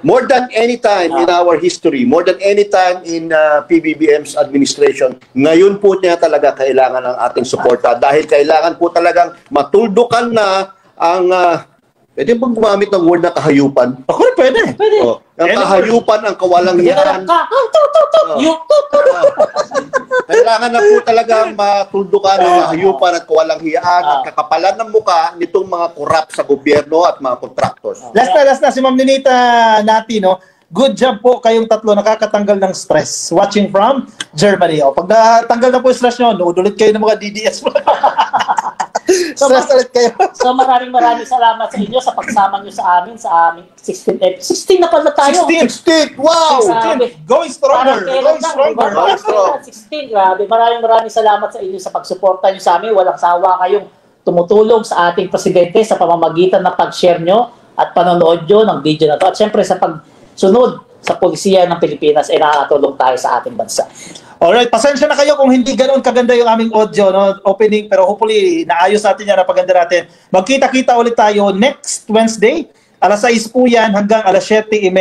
More than any time in our history, more than any time in PBBM's administration, ngayon po niya talaga kailangan ng ating suporta dahil kailangan po talagang matuldukan na ang pwede bang gumamit ng word na kahayupan? Ako rin, pwede. Ang kahayupan, ang kawalang-hiyaan. Kailangan na po talaga matuldukan ng kahayupan at kawalang-hiyaan at kakapalan ng muka nitong mga korap sa gobyerno at mga contractors. Last na si Ma'am Ninita Nati, no? Good job po kayong tatlo, nakakatanggal ng stress. Watching from Germany. Pag natanggal na po yung stress nyo, ulit kayo ng mga DDS mo. Stress ulit kayo. So maraming salamat sa inyo sa pagsama nyo sa amin 16 na pala tayo. 16! Wow! 16. Going stronger. Going stronger. 16, grabe. Maraming salamat sa inyo sa pagsuporta nyo sa amin. Walang sawa kayong tumutulong sa ating presidente sa pamamagitan ng pag-share nyo at panonood nyo ng video na to. At syempre sa pagsunod sa polisiya ng Pilipinas ay nakakatulong tayo sa ating bansa. Alright, pasensya na kayo kung hindi ganoon kaganda yung aming audio, no? Opening, pero hopefully naayos natin yan, napaganda natin. Magkita-kita ulit tayo next Wednesday. 6:00 po yan hanggang 7:30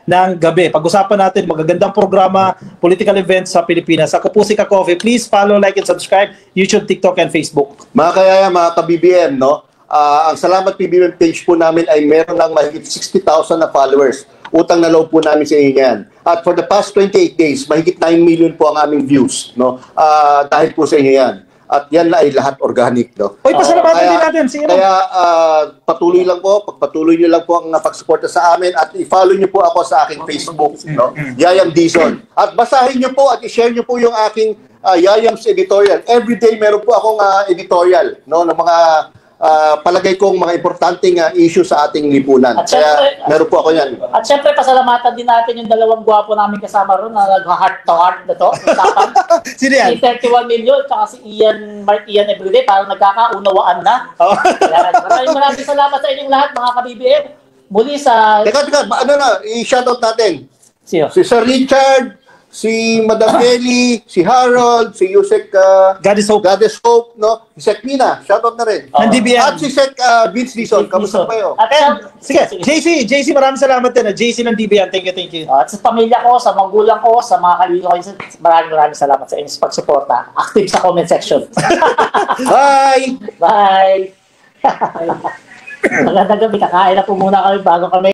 ng gabi. Pag-usapan natin magagandang programa, political events sa Pilipinas. Ako po si Ka-Coffee. Please follow, like, and subscribe YouTube, TikTok, and Facebook. Mga kayaya, mga ka-BBM, no? Ang Salamat PBBM page po namin ay meron lang mahigit 60,000 na followers. Utang na loob po namin sa inyo yan. At for the past 28 days, mahigit 9 million po ang aming views, no? Dahil po sa inyo yan. At yan ay lahat organic, no? Oy, pasalamatan din natin. Kaya patuloy lang po, pagpatuloy nyo lang po ang pagsuporta sa amin at i-follow nyo po ako sa aking Facebook, no? Yayam Dizon. At basahin nyo po at i-share nyo po yung aking Yayam's editorial. Every day meron po akong editorial, no, ng mga palagay kong mga importanteng issue sa ating lipunan. Kaya meron po ako yan. At syempre, pasalamatan din natin yung dalawang gwapo namin kasama ron na nag-heart to heart na to. Sino yan? Si 31 million, tsaka si Mark Ian Everyday, parang nagkakaunawaan na. Maraming salamat sa inyong lahat, mga ka-BBM. Muli sa... Teka, i-shoutout natin. Siyo? Si Sir Richard, si Madam Kelly, si Harold, si Yusek Goddess Hope, no? Si Sek Pina, shoutout na rin. Ng DBM. At si Sek Vince Dizon, kamusta pa kayo? Sige, JC, maraming salamat din. JC ng DBM, thank you. At sa pamilya ko, sa magulang ko, sa mga kaibigan ko, maraming salamat sa inyo sa pagsuporta. Active sa comment section. Bye! Bye! Magandang gabi, kakain na po muna kami bago kami